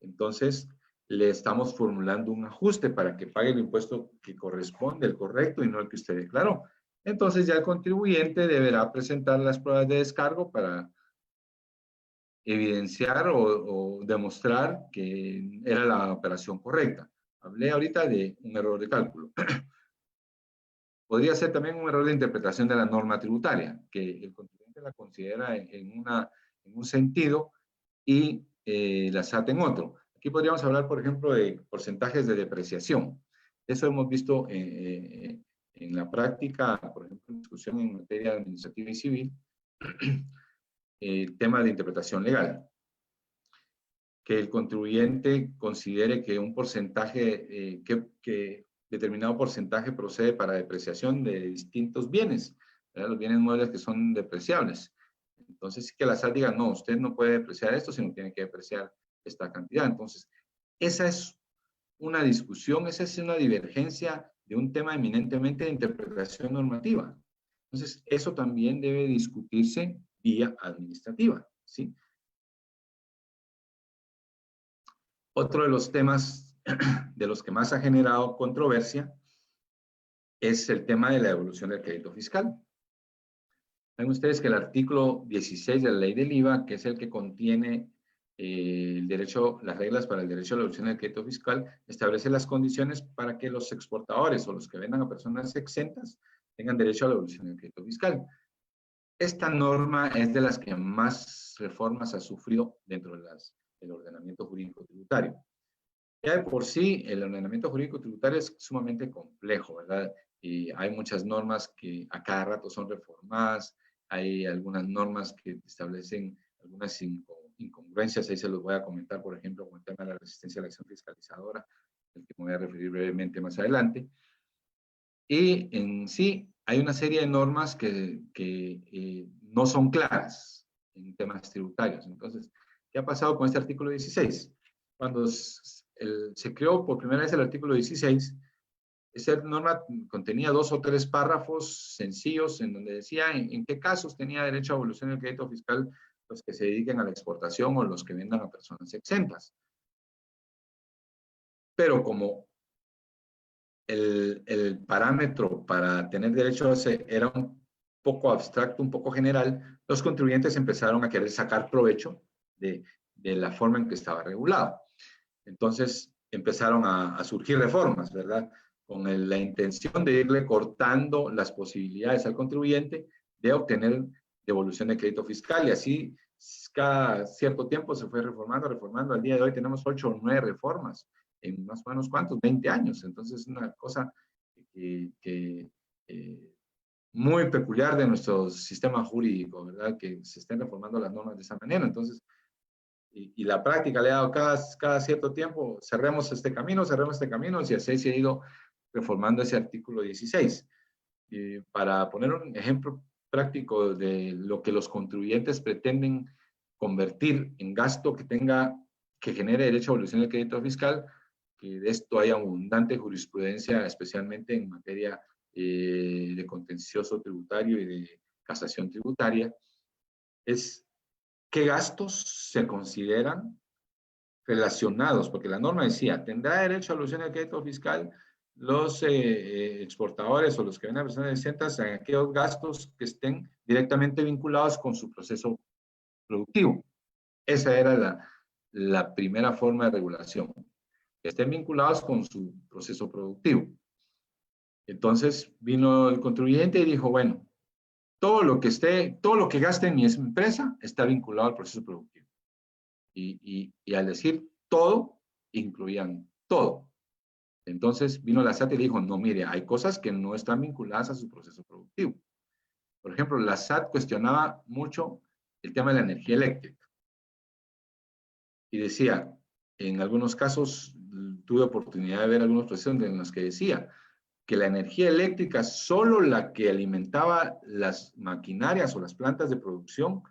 Entonces, le estamos formulando un ajuste para que pague el impuesto que corresponde, el correcto, y no el que usted declaró. Entonces, ya el contribuyente deberá presentar las pruebas de descargo para evidenciar o demostrar que era la operación correcta. Hablé ahorita de un error de cálculo. Podría ser también un error de interpretación de la norma tributaria, que el contribuyente la considera en un sentido y la SAT en otro. Aquí podríamos hablar, por ejemplo, de porcentajes de depreciación. Eso hemos visto en la práctica, por ejemplo, en discusión en materia administrativa y civil, tema de interpretación legal. Que el contribuyente considere que un porcentaje, que determinado porcentaje procede para depreciación de distintos bienes, ¿verdad? Los bienes muebles que son depreciables. Entonces, sí que la SAT diga, no, usted no puede depreciar esto, sino tiene que depreciar esta cantidad. Entonces, esa es una discusión, esa es una divergencia de un tema eminentemente de interpretación normativa. Entonces, eso también debe discutirse vía administrativa, ¿sí? Otro de los temas de los que más ha generado controversia es el tema de la devolución del crédito fiscal. Ven ustedes que el artículo 16 de la ley del IVA, que es el que contiene el derecho, las reglas para el derecho a la devolución del crédito fiscal, establece las condiciones para que los exportadores o los que vendan a personas exentas tengan derecho a la devolución del crédito fiscal. Esta norma es de las que más reformas ha sufrido dentro del ordenamiento jurídico tributario. Ya de por sí, el ordenamiento jurídico tributario es sumamente complejo, ¿verdad? Y hay muchas normas que a cada rato son reformadas, hay algunas normas que establecen algunas incongruencias, ahí se los voy a comentar, por ejemplo, con el tema de la resistencia a la acción fiscalizadora, al que me voy a referir brevemente más adelante. Y en sí, hay una serie de normas que no son claras en temas tributarios. Entonces, ¿qué ha pasado con este artículo 16? Cuando se creó por primera vez el artículo 16, esa norma contenía 2 o 3 párrafos sencillos en donde decía en qué casos tenía derecho a devolución del crédito fiscal los que se dediquen a la exportación o los que vendan a personas exentas. Pero como el parámetro para tener derecho a ese era un poco abstracto, un poco general, los contribuyentes empezaron a querer sacar provecho de la forma en que estaba regulado. Entonces empezaron a surgir reformas, ¿verdad? Con la intención de irle cortando las posibilidades al contribuyente de obtener devolución de crédito fiscal, y así cada cierto tiempo se fue reformando. Al día de hoy tenemos 8 o 9 reformas en más o menos, ¿cuántos? 20 años. Entonces es una cosa muy peculiar de nuestro sistema jurídico, ¿verdad? Que se estén reformando las normas de esa manera. Entonces, y la práctica le ha dado cada cierto tiempo, cerremos este camino, y así se ha ido reformando ese artículo 16. Para poner un ejemplo práctico de lo que los contribuyentes pretenden convertir en gasto que genere derecho a devolución del crédito fiscal, que de esto hay abundante jurisprudencia, especialmente en materia de contencioso tributario y de casación tributaria, es qué gastos se consideran relacionados, porque la norma decía, tendrá derecho a devolución del crédito fiscal los exportadores o los que venden a personas exentas en aquellos gastos que estén directamente vinculados con su proceso productivo. Esa era la primera forma de regulación, que estén vinculados con su proceso productivo. Entonces vino el contribuyente y dijo, bueno, todo lo que gaste en mi empresa está vinculado al proceso productivo. Y al decir todo, incluían todo. Entonces vino la SAT y dijo, no, mire, hay cosas que no están vinculadas a su proceso productivo. Por ejemplo, la SAT cuestionaba mucho el tema de la energía eléctrica. Y decía, en algunos casos, tuve oportunidad de ver algunos procesos en los que decía, que la energía eléctrica, solo la que alimentaba las maquinarias o las plantas de producción,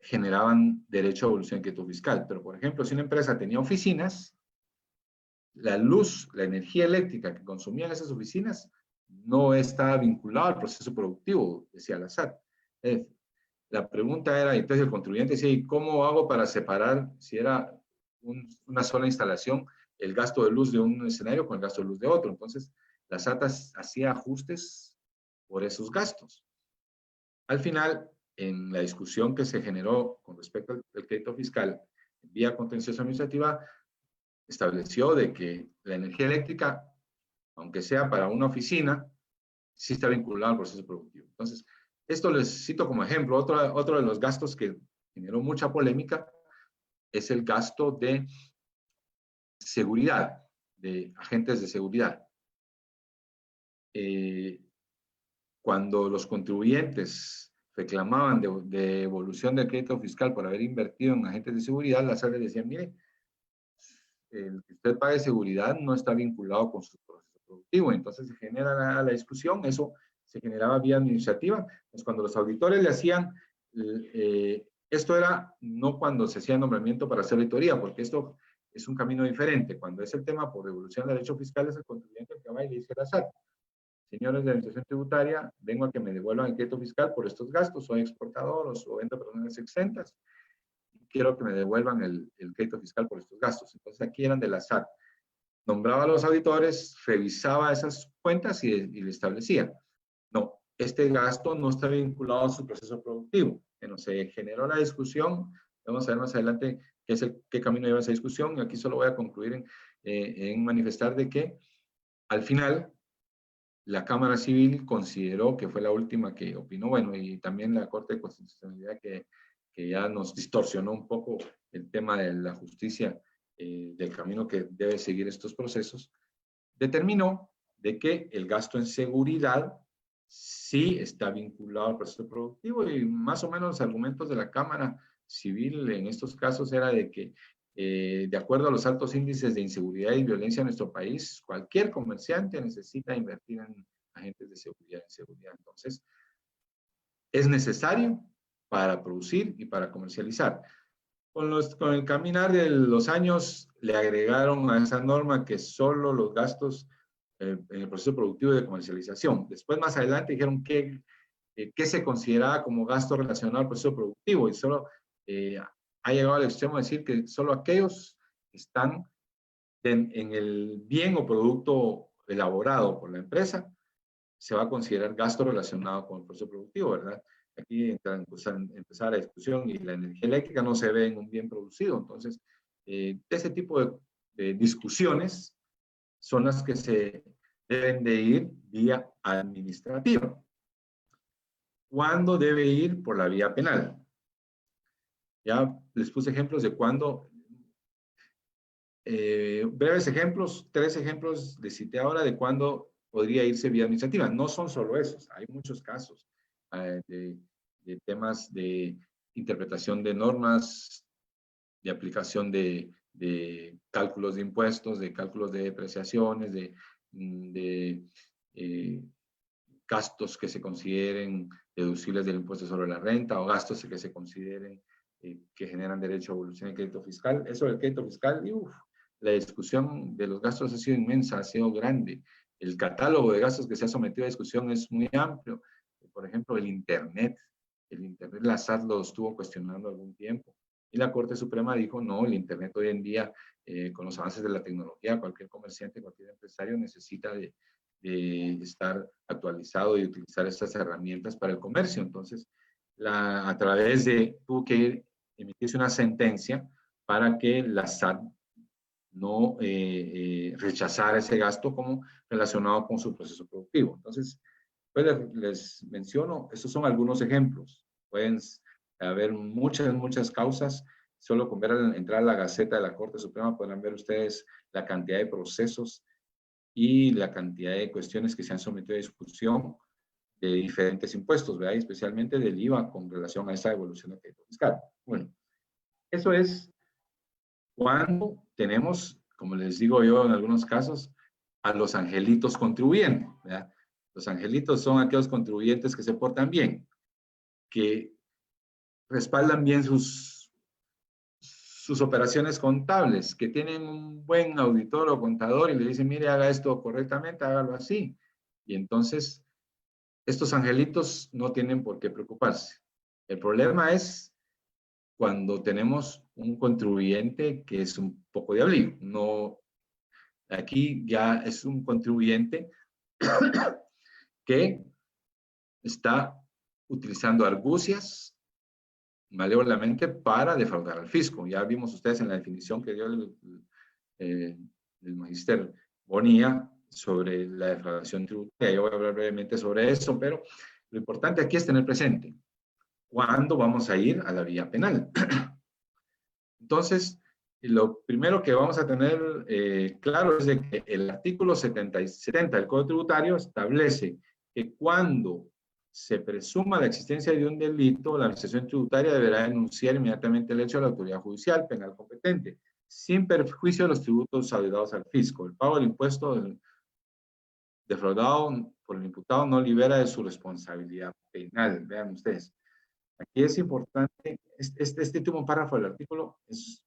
generaban derecho a devolución de crédito fiscal. Pero, por ejemplo, si una empresa tenía oficinas, la luz, la energía eléctrica que consumían esas oficinas no estaba vinculada al proceso productivo, decía la SAT. La pregunta era, entonces el contribuyente decía, ¿y cómo hago para separar, si era una sola instalación, el gasto de luz de un escenario con el gasto de luz de otro? Entonces, la SAT hacía ajustes por esos gastos. Al final, en la discusión que se generó con respecto al crédito fiscal vía contencioso administrativa, estableció de que la energía eléctrica, aunque sea para una oficina, sí está vinculada al proceso productivo. Entonces, esto les cito como ejemplo. Otro de los gastos que generó mucha polémica es el gasto de seguridad, de agentes de seguridad. Cuando los contribuyentes reclamaban de devolución del crédito fiscal por haber invertido en agentes de seguridad, la SAT les decía, mire, el que usted pague seguridad no está vinculado con su proceso productivo. Entonces se genera la discusión, eso se generaba vía administrativa. Pues cuando los auditores le hacían, esto era no cuando se hacía nombramiento para hacer auditoría, porque esto es un camino diferente. Cuando es el tema por devolución de derechos fiscales, el contribuyente que va y le dice a la SAT, señores de la administración tributaria, vengo a que me devuelvan el crédito fiscal por estos gastos, soy exportador o vendo personas exentas, quiero que me devuelvan el crédito fiscal por estos gastos. Entonces aquí eran de la SAT. Nombraba a los auditores, revisaba esas cuentas y le establecía, no, este gasto no está vinculado a su proceso productivo. Bueno, se generó la discusión, vamos a ver más adelante qué camino lleva esa discusión, y aquí solo voy a concluir en manifestar de que al final la Cámara Civil consideró, que fue la última que opinó, bueno, y también la Corte de Constitucionalidad que ya nos distorsionó un poco el tema de la justicia, del camino que debe seguir estos procesos, determinó de que el gasto en seguridad sí está vinculado al proceso productivo, y más o menos los argumentos de la Cámara Civil en estos casos era de que, de acuerdo a los altos índices de inseguridad y violencia en nuestro país, cualquier comerciante necesita invertir en agentes de seguridad, Entonces, es necesario para producir y para comercializar. Con el caminar de los años, le agregaron a esa norma que solo los gastos en el proceso productivo de comercialización. Después, más adelante, dijeron que se consideraba como gasto relacionado al proceso productivo, y solo ha llegado al extremo de decir que solo aquellos que están en el bien o producto elaborado por la empresa se va a considerar gasto relacionado con el proceso productivo, ¿verdad? Aquí empezar la discusión, y la energía eléctrica no se ve en un bien producido. Entonces, de ese tipo de discusiones son las que se deben de ir vía administrativa. ¿Cuándo debe ir por la vía penal? Ya les puse ejemplos de cuándo, breves ejemplos, 3 ejemplos les cité ahora de cuándo podría irse vía administrativa. No son solo esos, hay muchos casos de temas de interpretación de normas, de aplicación de cálculos de impuestos, de cálculos de depreciaciones, de gastos que se consideren deducibles del impuesto sobre la renta, o gastos que se consideren que generan derecho a evolución de crédito fiscal. Eso del crédito fiscal, la discusión de los gastos ha sido inmensa, ha sido grande. El catálogo de gastos que se ha sometido a discusión es muy amplio. Por ejemplo, el Internet, la SAT lo estuvo cuestionando algún tiempo, y la Corte Suprema dijo, no, el Internet hoy en día, con los avances de la tecnología, cualquier comerciante, cualquier empresario necesita de estar actualizado y utilizar estas herramientas para el comercio. Entonces, a través tuvo que emitirse una sentencia para que la SAT no rechazara ese gasto como relacionado con su proceso productivo. Entonces, pues les menciono, estos son algunos ejemplos. Pueden haber muchas causas. Solo con ver entrar a la Gaceta de la Corte Suprema podrán ver ustedes la cantidad de procesos y la cantidad de cuestiones que se han sometido a discusión de diferentes impuestos, ¿verdad? Y especialmente del IVA con relación a esa devolución de crédito fiscal. Bueno, eso es cuando tenemos, como les digo yo en algunos casos, a los angelitos contribuyentes, ¿verdad? Los angelitos son aquellos contribuyentes que se portan bien, que respaldan bien sus operaciones contables, que tienen un buen auditor o contador y le dicen, mire, haga esto correctamente, hágalo así. Y entonces, estos angelitos no tienen por qué preocuparse. El problema es cuando tenemos un contribuyente que es un poco diablillo. No, aquí ya es un contribuyente que está utilizando argucias malévolamente para defraudar al fisco. Ya vimos ustedes en la definición que dio el magíster Bonilla sobre la defraudación tributaria. Yo voy a hablar brevemente sobre eso, pero lo importante aquí es tener presente cuándo vamos a ir a la vía penal. Entonces, lo primero que vamos a tener claro es de que el artículo 70 del Código Tributario establece que cuando se presuma la existencia de un delito, la administración tributaria deberá denunciar inmediatamente el hecho a la autoridad judicial penal competente, sin perjuicio de los tributos adeudados al fisco. El pago del impuesto defraudado por el imputado no libera de su responsabilidad penal. Vean ustedes. Aquí es importante, este último párrafo del artículo es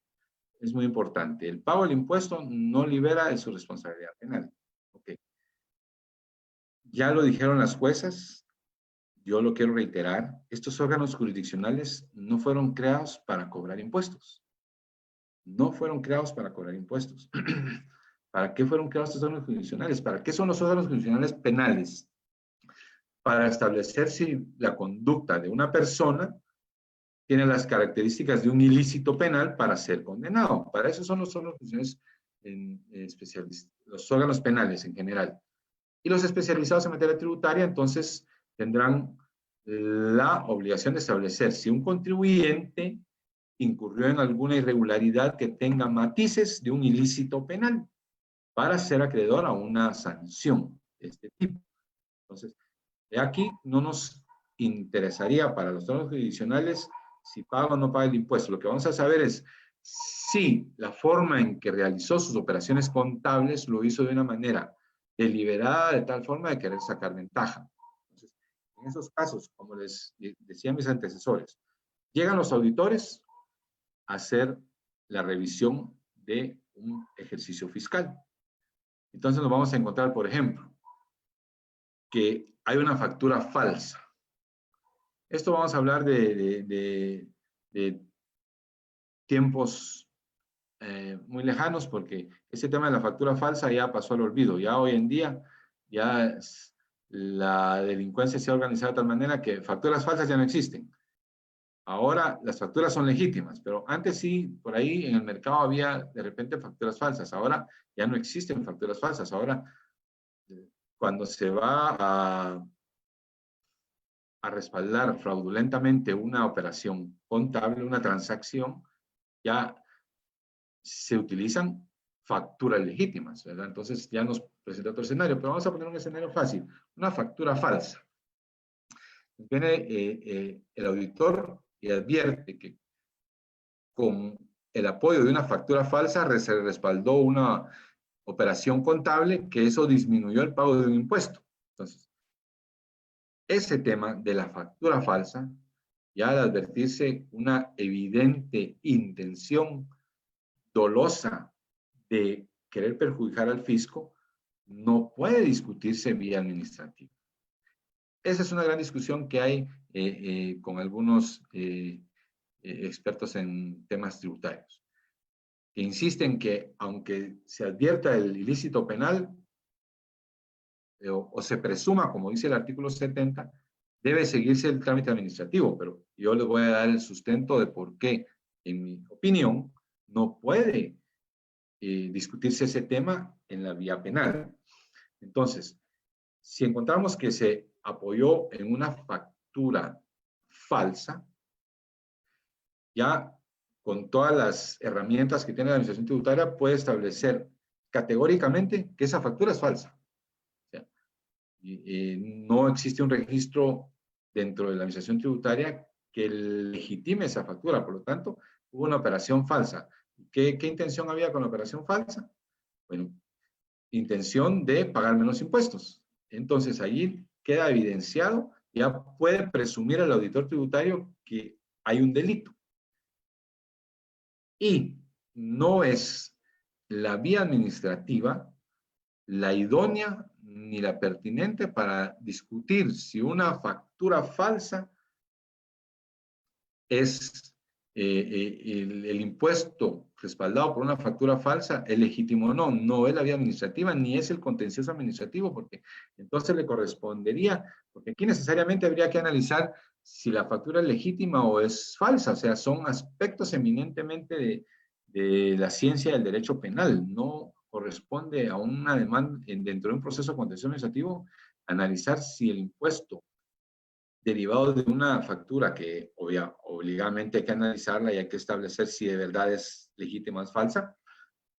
muy importante. El pago del impuesto no libera de su responsabilidad penal. Ok. Ya lo dijeron las juezas, yo lo quiero reiterar, estos órganos jurisdiccionales no fueron creados para cobrar impuestos. No fueron creados para cobrar impuestos. ¿Para qué fueron creados estos órganos jurisdiccionales? ¿Para qué son los órganos jurisdiccionales penales? Para establecer si la conducta de una persona tiene las características de un ilícito penal para ser condenado. Para eso son los órganos especiales, los órganos penales en general. Y los especializados en materia tributaria, entonces, tendrán la obligación de establecer si un contribuyente incurrió en alguna irregularidad que tenga matices de un ilícito penal para ser acreedor a una sanción de este tipo. Entonces, de aquí no nos interesaría para los órganos jurisdiccionales si paga o no paga el impuesto. Lo que vamos a saber es si la forma en que realizó sus operaciones contables lo hizo de una manera deliberada, de tal forma de querer sacar ventaja. Entonces, en esos casos, como les decían mis antecesores, llegan los auditores a hacer la revisión de un ejercicio fiscal. Entonces nos vamos a encontrar, por ejemplo, que hay una factura falsa. Esto vamos a hablar de tiempos muy lejanos, porque ese tema de la factura falsa ya pasó al olvido. Ya hoy en día, ya la delincuencia se ha organizado de tal manera que facturas falsas ya no existen. Ahora las facturas son legítimas, pero antes sí, por ahí en el mercado había de repente facturas falsas. Ahora ya no existen facturas falsas. Ahora, cuando se va a respaldar fraudulentamente una operación contable, una transacción, ya se utilizan facturas legítimas, ¿verdad? Entonces ya nos presenta otro escenario, pero vamos a poner un escenario fácil, una factura falsa. Viene el auditor y advierte que con el apoyo de una factura falsa se respaldó una operación contable, que eso disminuyó el pago de un impuesto. Entonces, ese tema de la factura falsa, ya al advertirse una evidente intención dolosa de querer perjudicar al fisco, no puede discutirse vía administrativa. Esa es una gran discusión que hay con algunos expertos en temas tributarios, que insisten que aunque se advierta el ilícito penal o se presuma, como dice el artículo 70, debe seguirse el trámite administrativo, pero yo les voy a dar el sustento de por qué, en mi opinión, no puede discutirse ese tema en la vía penal. Entonces, si encontramos que se apoyó en una factura falsa, ya con todas las herramientas que tiene la administración tributaria puede establecer categóricamente que esa factura es falsa. O sea, no existe un registro dentro de la administración tributaria que legitime esa factura, por lo tanto, hubo una operación falsa. ¿Qué intención había con la operación falsa? Bueno, intención de pagar menos impuestos. Entonces, allí queda evidenciado, ya puede presumir el auditor tributario que hay un delito. Y no es la vía administrativa la idónea ni la pertinente para discutir si una factura falsa es el impuesto respaldado por una factura falsa es legítimo o no. No es la vía administrativa ni es el contencioso administrativo, porque entonces le correspondería, porque aquí necesariamente habría que analizar si la factura es legítima o es falsa. O sea, son aspectos eminentemente de la ciencia del derecho penal. No corresponde a una demanda dentro de un proceso contencioso administrativo analizar si el impuesto derivado de una factura que obligadamente hay que analizarla y hay que establecer si de verdad es legítima o es falsa,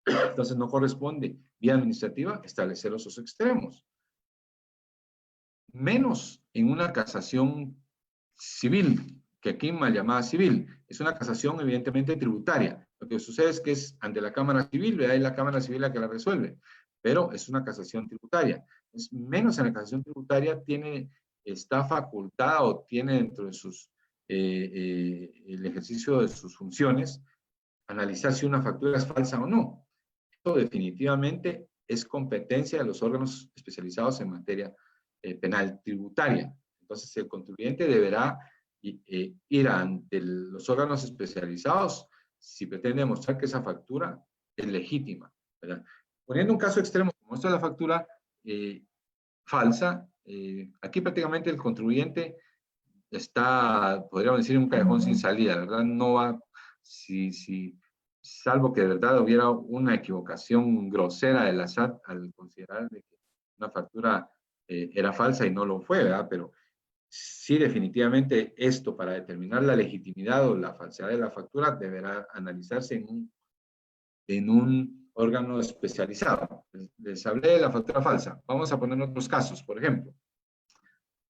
entonces no corresponde vía administrativa establecer los dos extremos. Menos en una casación civil, que aquí mal llamada civil, es una casación evidentemente tributaria. Lo que sucede es que es ante la Cámara Civil, es la Cámara Civil la que la resuelve, pero es una casación tributaria. Es menos en la casación tributaria está facultada o tiene dentro de el ejercicio de sus funciones analizar si una factura es falsa o no. Esto definitivamente es competencia de los órganos especializados en materia penal tributaria. Entonces, el contribuyente deberá ir ante los órganos especializados si pretende demostrar que esa factura es legítima, ¿verdad? Poniendo un caso extremo como esto de la factura falsa, aquí prácticamente el contribuyente está, podríamos decir, en un callejón sin salida, ¿verdad? No va, salvo que de verdad hubiera una equivocación grosera de la SAT al considerar de que una factura era falsa y no lo fue, ¿verdad? Pero sí, definitivamente esto para determinar la legitimidad o la falsedad de la factura deberá analizarse en un órgano especializado. Les hablé de la factura falsa. Vamos a poner otros casos. Por ejemplo,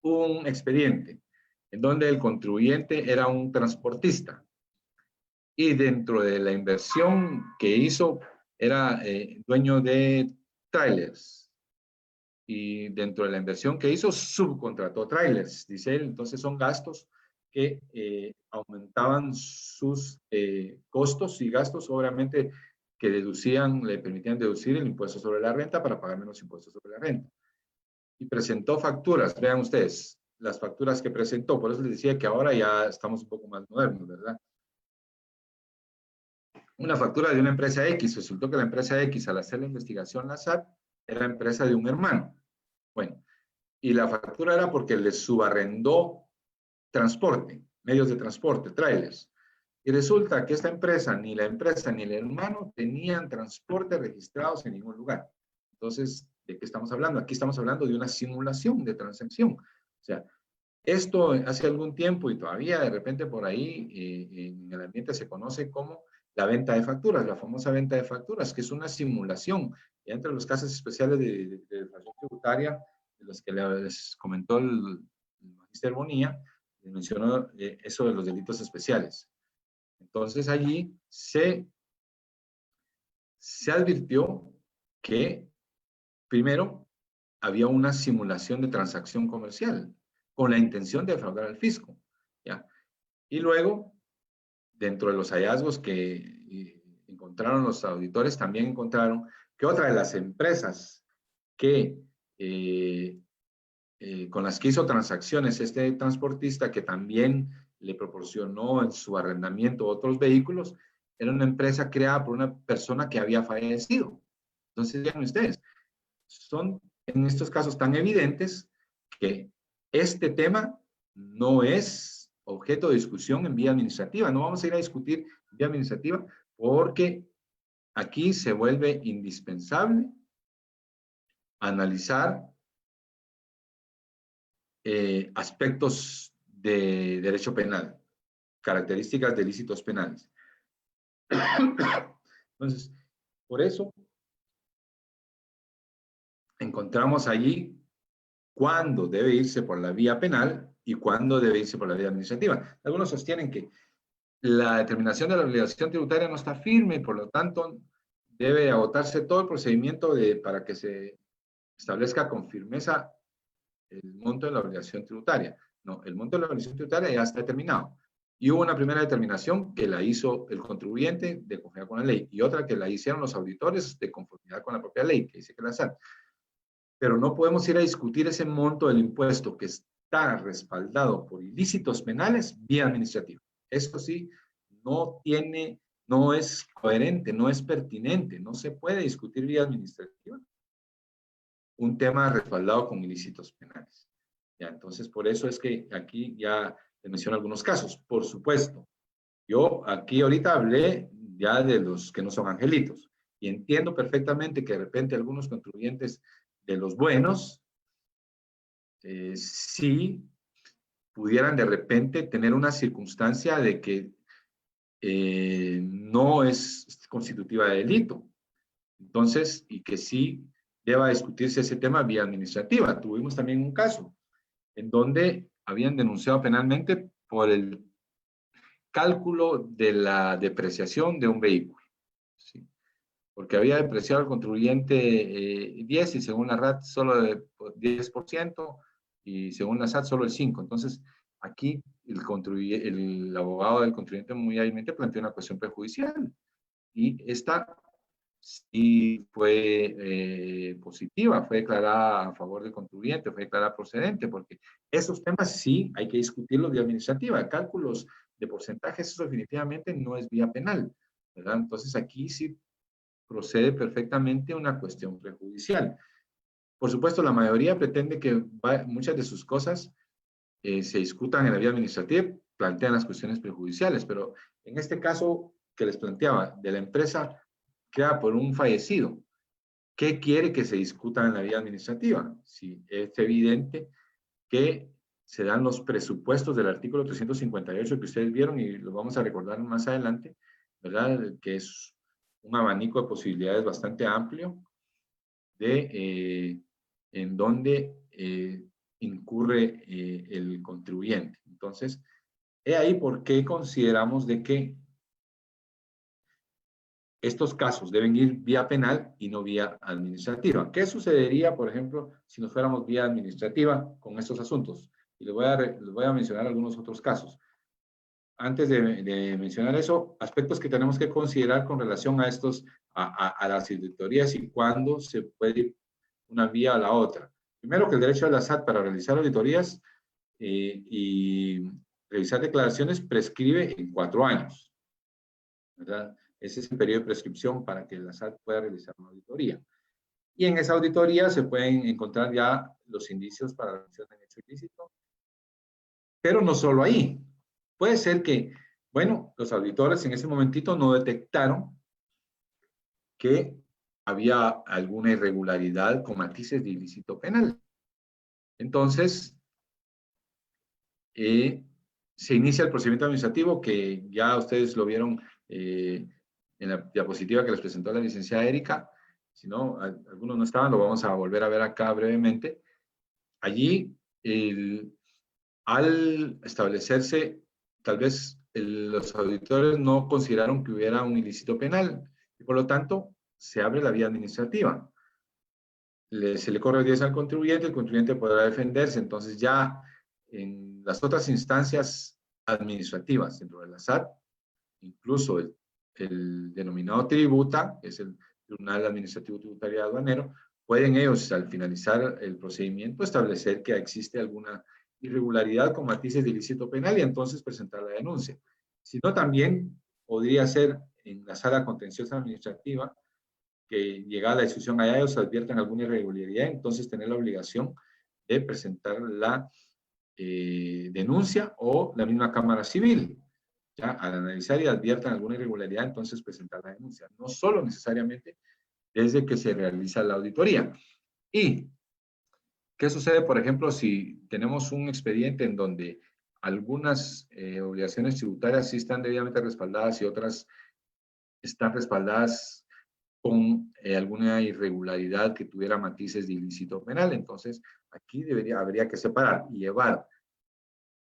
un expediente en donde el contribuyente era un transportista y dentro de la inversión que hizo era dueño de trailers. Y dentro de la inversión que hizo, subcontrató trailers, dice él. Entonces son gastos que aumentaban sus costos y gastos, obviamente, que le permitían deducir el impuesto sobre la renta para pagar menos impuestos sobre la renta. Y presentó facturas, vean ustedes, las facturas que presentó. Por eso les decía que ahora ya estamos un poco más modernos, ¿verdad? Una factura de una empresa X, resultó que la empresa X, al hacer la investigación, la SAT, era empresa de un hermano. Bueno, y la factura era porque le subarrendó transporte, medios de transporte, trailers. Y resulta que esta empresa, ni la empresa ni el hermano tenían transporte registrados en ningún lugar. Entonces, ¿de qué estamos hablando? Aquí estamos hablando de una simulación de transacción. O sea, esto hace algún tiempo y todavía de repente por ahí en el ambiente se conoce como la venta de facturas, la famosa venta de facturas, que es una simulación. Y entre los casos especiales de defraudación tributaria, de los que les comentó el magíster Bonilla, les mencionó eso de los delitos especiales. Entonces allí se advirtió que primero había una simulación de transacción comercial con la intención de defraudar al fisco, ¿ya? Y luego, dentro de los hallazgos que encontraron los auditores, también encontraron que otra de las empresas que con las que hizo transacciones este transportista, que también le proporcionó en su arrendamiento otros vehículos, era una empresa creada por una persona que había fallecido. Entonces, vean ustedes, son en estos casos tan evidentes que este tema no es objeto de discusión en vía administrativa. No vamos a ir a discutir en vía administrativa porque aquí se vuelve indispensable analizar aspectos de derecho penal, características de ilícitos penales. Entonces, por eso encontramos allí cuándo debe irse por la vía penal y cuándo debe irse por la vía administrativa. Algunos sostienen que la determinación de la obligación tributaria no está firme, por lo tanto, debe agotarse todo el procedimiento para que se establezca con firmeza el monto de la obligación tributaria. No, el monto de la obligación tributaria ya está determinado. Y hubo una primera determinación que la hizo el contribuyente de conformidad con la ley y otra que la hicieron los auditores de conformidad con la propia ley, que dice que la SAT. Pero no podemos ir a discutir ese monto del impuesto que está respaldado por ilícitos penales vía administrativa. Eso sí, no es coherente, no es pertinente, no se puede discutir vía administrativa un tema respaldado con ilícitos penales. Ya, entonces, por eso es que aquí ya les menciono algunos casos. Por supuesto, yo aquí ahorita hablé ya de los que no son angelitos y entiendo perfectamente que de repente algunos contribuyentes de los buenos sí pudieran de repente tener una circunstancia de que no es constitutiva de delito. Entonces, y que sí deba discutirse ese tema vía administrativa. Tuvimos también un caso en donde habían denunciado penalmente por el cálculo de la depreciación de un vehículo. ¿Sí? Porque había depreciado el contribuyente 10 y según la RAT solo el 10% y según la SAT solo el 5%. Entonces, aquí el abogado del contribuyente muy hábilmente planteó una cuestión prejudicial y esta sí fue positiva, fue declarada a favor del contribuyente, fue declarada procedente, porque esos temas sí hay que discutirlos vía administrativa. Cálculos de porcentajes, eso definitivamente no es vía penal, ¿verdad? Entonces aquí sí procede perfectamente una cuestión prejudicial. Por supuesto, la mayoría pretende que muchas de sus cosas se discutan en la vía administrativa, plantean las cuestiones prejudiciales, pero en este caso que les planteaba, de la empresa creada por un fallecido, ¿qué quiere que se discuta en la vía administrativa? Si es evidente que se dan los presupuestos del artículo 358 que ustedes vieron y lo vamos a recordar más adelante, ¿verdad? Que es un abanico de posibilidades bastante amplio en donde incurre el contribuyente. Entonces, he ahí por qué consideramos de que estos casos deben ir vía penal y no vía administrativa. ¿Qué sucedería, por ejemplo, si nos fuéramos vía administrativa con estos asuntos? Y les voy a mencionar algunos otros casos. Antes de mencionar eso, aspectos que tenemos que considerar con relación a a las auditorías y cuándo se puede ir una vía a la otra. Primero, que el derecho de la SAT para realizar auditorías y revisar declaraciones prescribe en 4 años, ¿verdad? Ese es el periodo de prescripción para que la SAT pueda realizar una auditoría. Y en esa auditoría se pueden encontrar ya los indicios para la comisión de hecho ilícito. Pero no solo ahí. Puede ser que, bueno, los auditores en ese momentito no detectaron que había alguna irregularidad con matices de ilícito penal. Entonces, se inicia el procedimiento administrativo que ya ustedes lo vieron en la diapositiva que les presentó la licenciada Erika. Si no, algunos no estaban, lo vamos a volver a ver acá brevemente. Allí, al establecerse, tal vez los auditores no consideraron que hubiera un ilícito penal y por lo tanto se abre la vía administrativa. Se le corre 10 al contribuyente, el contribuyente podrá defenderse. Entonces ya en las otras instancias administrativas dentro de la SAT, incluso el denominado tributa, que es el Tribunal Administrativo Tributario y Aduanero, pueden ellos al finalizar el procedimiento establecer que existe alguna irregularidad con matices de ilícito penal y entonces presentar la denuncia. Si no, también podría ser en la sala contenciosa administrativa que llegada la discusión allá ellos adviertan alguna irregularidad, entonces tener la obligación de presentar la denuncia o la misma Cámara Civil. Ya, al analizar y adviertan alguna irregularidad, entonces presentar la denuncia. No solo necesariamente desde que se realiza la auditoría. ¿Y qué sucede, por ejemplo, si tenemos un expediente en donde algunas obligaciones tributarias sí están debidamente respaldadas y otras están respaldadas con alguna irregularidad que tuviera matices de ilícito penal? Entonces, aquí habría que separar y llevar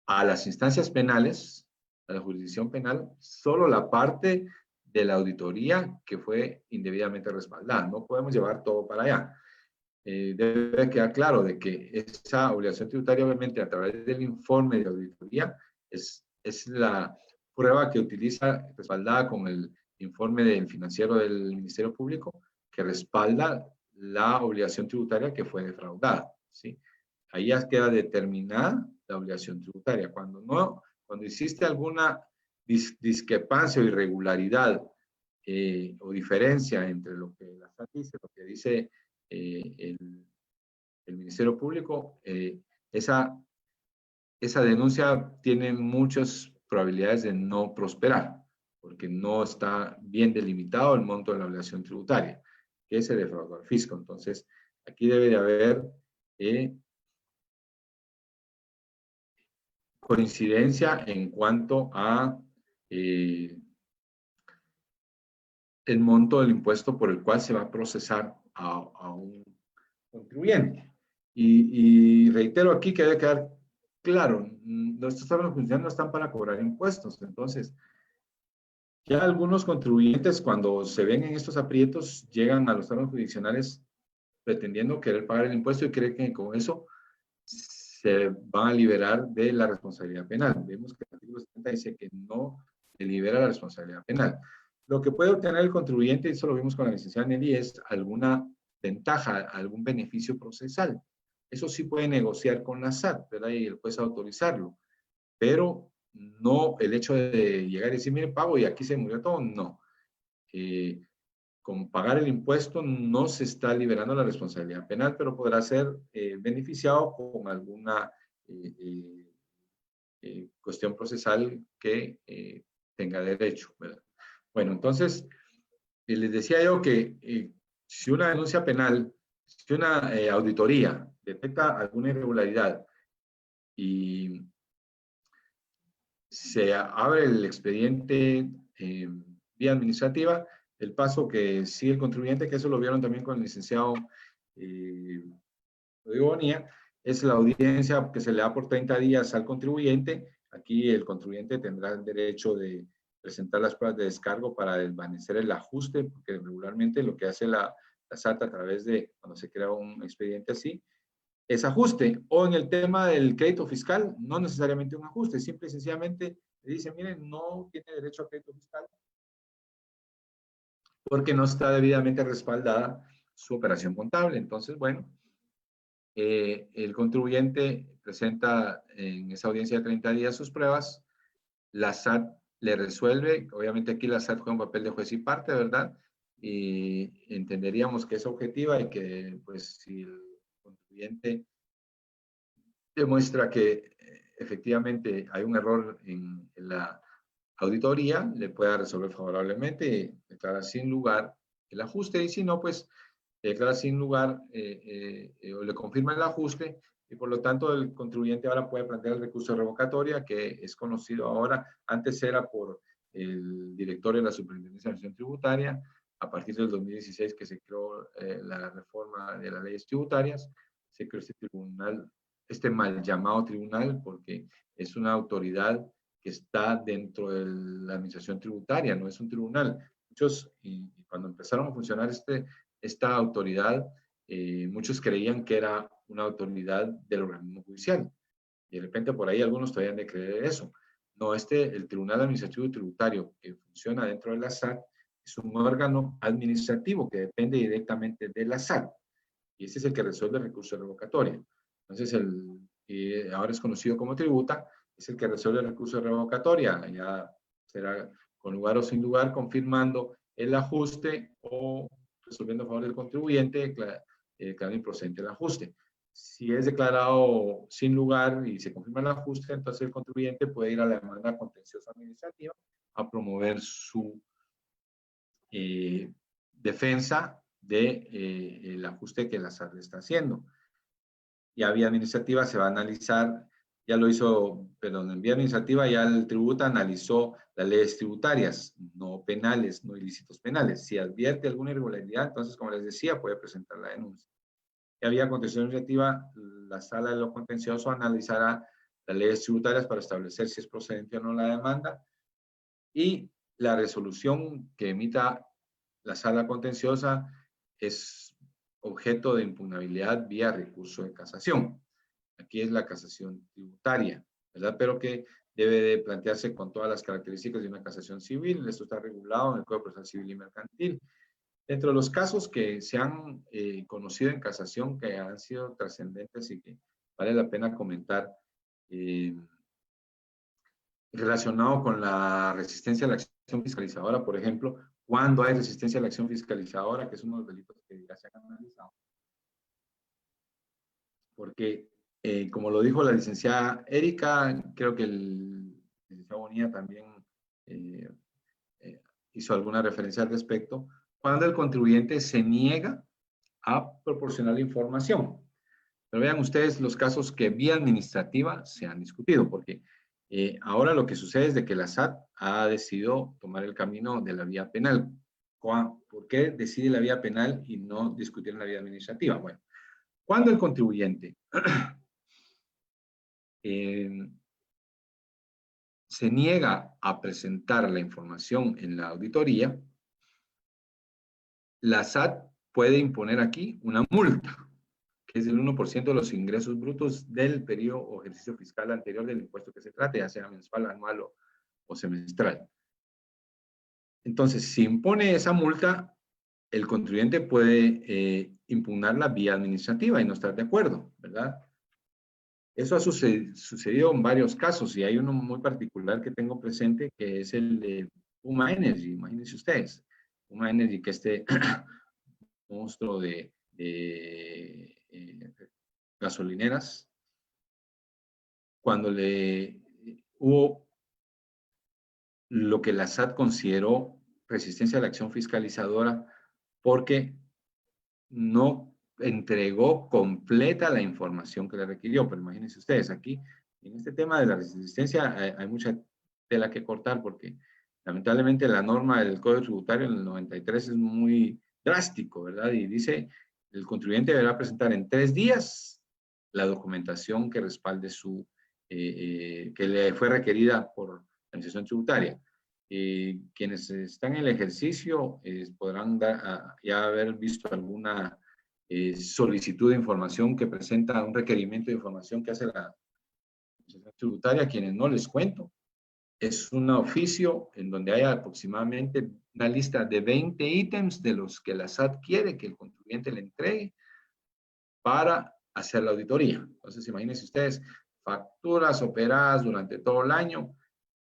a las instancias penales, a la jurisdicción penal, solo la parte de la auditoría que fue indebidamente respaldada. No podemos llevar todo para allá. Debe quedar claro de que esa obligación tributaria, obviamente, a través del informe de auditoría, es la prueba que utiliza, respaldada con el informe del financiero del Ministerio Público, que respalda la obligación tributaria que fue defraudada, ¿sí? Ahí ya queda determinada la obligación tributaria. Cuando existe alguna discrepancia o irregularidad o diferencia entre lo que la SAT dice, lo que dice el Ministerio Público, esa denuncia tiene muchas probabilidades de no prosperar, porque no está bien delimitado el monto de la obligación tributaria, que se defraudó al fisco. Entonces, aquí debe de haber coincidencia en cuanto a el monto del impuesto por el cual se va a procesar a un contribuyente. Y reitero aquí que debe quedar claro, nuestros órganos judiciales no están para cobrar impuestos. Entonces, ya algunos contribuyentes, cuando se ven en estos aprietos, llegan a los órganos jurisdiccionales pretendiendo querer pagar el impuesto y creen que con eso se van a liberar de la responsabilidad penal. Vemos que el artículo 70 dice que no se libera la responsabilidad penal. Lo que puede obtener el contribuyente, y eso lo vimos con la licenciada Nelly, es alguna ventaja, algún beneficio procesal. Eso sí puede negociar con la SAT, ¿verdad? Y el juez autorizarlo. Pero no el hecho de llegar y decir, mire, pago y aquí se murió todo, no. Con pagar el impuesto no se está liberando la responsabilidad penal, pero podrá ser beneficiado con alguna cuestión procesal que tenga derecho, ¿verdad? Bueno, entonces, les decía yo que si una denuncia penal, si una auditoría detecta alguna irregularidad y se abre el expediente vía administrativa, el paso que sigue el contribuyente, que eso lo vieron también con el licenciado Rodrigo Bonilla, es la audiencia que se le da por 30 días al contribuyente. Aquí el contribuyente tendrá el derecho de presentar las pruebas de descargo para desvanecer el ajuste, porque regularmente lo que hace la SAT a través de, cuando se crea un expediente así, es ajuste. O en el tema del crédito fiscal, no necesariamente un ajuste, simple y sencillamente le dicen, miren, no tiene derecho a crédito fiscal porque no está debidamente respaldada su operación contable. Entonces, bueno, el contribuyente presenta en esa audiencia de 30 días sus pruebas, la SAT le resuelve, obviamente aquí la SAT juega un papel de juez y parte, ¿verdad? Y entenderíamos que es objetiva y que, pues, si el contribuyente demuestra que efectivamente hay un error en la auditoría, le pueda resolver favorablemente y declarar sin lugar el ajuste, y si no, pues declara sin lugar o le confirma el ajuste, y por lo tanto el contribuyente ahora puede plantear el recurso de revocatoria, que es conocido ahora, antes era por el director de la Superintendencia de Administración Tributaria. A partir del 2016 que se creó la reforma de las leyes tributarias, se creó este tribunal, este mal llamado tribunal, porque es una autoridad que está dentro de la administración tributaria, no es un tribunal. Muchos, y cuando empezaron a funcionar esta autoridad, muchos creían que era una autoridad del organismo judicial. Y de repente por ahí algunos todavía han de creer eso. No, el Tribunal Administrativo y Tributario que funciona dentro de la SAT es un órgano administrativo que depende directamente de la SAT. Y ese es el que resuelve el recurso de revocatoria. Entonces, el que ahora es conocido como tributa, es el que resuelve el recurso de revocatoria. Ya será con lugar o sin lugar, confirmando el ajuste o resolviendo a favor del contribuyente, declarando improcedente el ajuste. Si es declarado sin lugar y se confirma el ajuste, entonces el contribuyente puede ir a la demanda contenciosa administrativa a promover su defensa del ajuste que la SAT le está haciendo. Y a vía administrativa se va a analizar, ya lo hizo, perdón, en vía administrativa ya el tributo analizó las leyes tributarias, no penales, no ilícitos penales. Si advierte alguna irregularidad, entonces, como les decía, puede presentar la denuncia. Y a vía contenciosa administrativa, la sala de lo contencioso analizará las leyes tributarias para establecer si es procedente o no la demanda. Y la resolución que emita la sala contenciosa es objeto de impugnabilidad vía recurso de casación. Aquí es la casación tributaria, ¿verdad? Pero que debe de plantearse con todas las características de una casación civil. Esto está regulado en el Código Procesal Civil y Mercantil. Dentro de los casos que se han conocido en casación, que han sido trascendentes y que vale la pena comentar, relacionado con la resistencia a la acción fiscalizadora, por ejemplo, cuando hay resistencia a la acción fiscalizadora, que es uno de los delitos que ya se han analizado. Porque, como lo dijo la licenciada Erika, creo que el licenciado Bonilla también hizo alguna referencia al respecto, cuando el contribuyente se niega a proporcionar la información. Pero vean ustedes los casos que vía administrativa se han discutido, porque ahora lo que sucede es de que la SAT ha decidido tomar el camino de la vía penal. ¿Por qué decide la vía penal y no discutir en la vía administrativa? Bueno, cuando el contribuyente se niega a presentar la información en la auditoría, la SAT puede imponer aquí una multa, que es el 1% de los ingresos brutos del periodo o ejercicio fiscal anterior del impuesto que se trate, ya sea mensual, anual o semestral. Entonces, si impone esa multa, el contribuyente puede impugnarla vía administrativa y no estar de acuerdo, ¿verdad? Eso ha sucedido en varios casos y hay uno muy particular que tengo presente, que es el de Puma Energy. Imagínense ustedes, Puma Energy, que este monstruo de gasolineras, cuando hubo lo que la SAT consideró resistencia a la acción fiscalizadora porque no entregó completa la información que le requirió. Pero imagínense ustedes, aquí, en este tema de la resistencia, hay mucha tela que cortar porque lamentablemente la norma del Código Tributario en el 93 es muy drástico, ¿verdad? Y dice, el contribuyente deberá presentar en 3 días la documentación que respalde que le fue requerida por la Administración Tributaria. Quienes están en el ejercicio podrán ya haber visto alguna solicitud de información que presenta un requerimiento de información que hace la Administración Tributaria. Quienes no les cuento, es un oficio en donde hay aproximadamente una lista de 20 ítems de los que la SAT quiere que el contribuyente le entregue para hacer la auditoría. Entonces, imagínense ustedes, facturas operadas durante todo el año.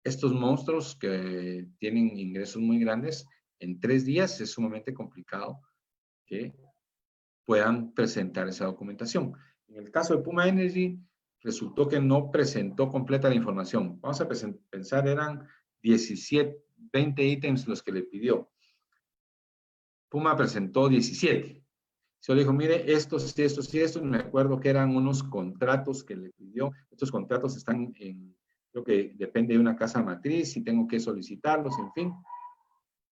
Estos monstruos que tienen ingresos muy grandes, en 3 días es sumamente complicado que puedan presentar esa documentación. En el caso de Puma Energy, resultó que no presentó completa la información. Vamos a pensar, eran 20 ítems los que le pidió. Puma presentó 17. Se le dijo, mire, estos y estos y estos, me acuerdo que eran unos contratos que le pidió. Estos contratos están creo que depende de una casa matriz y tengo que solicitarlos, en fin.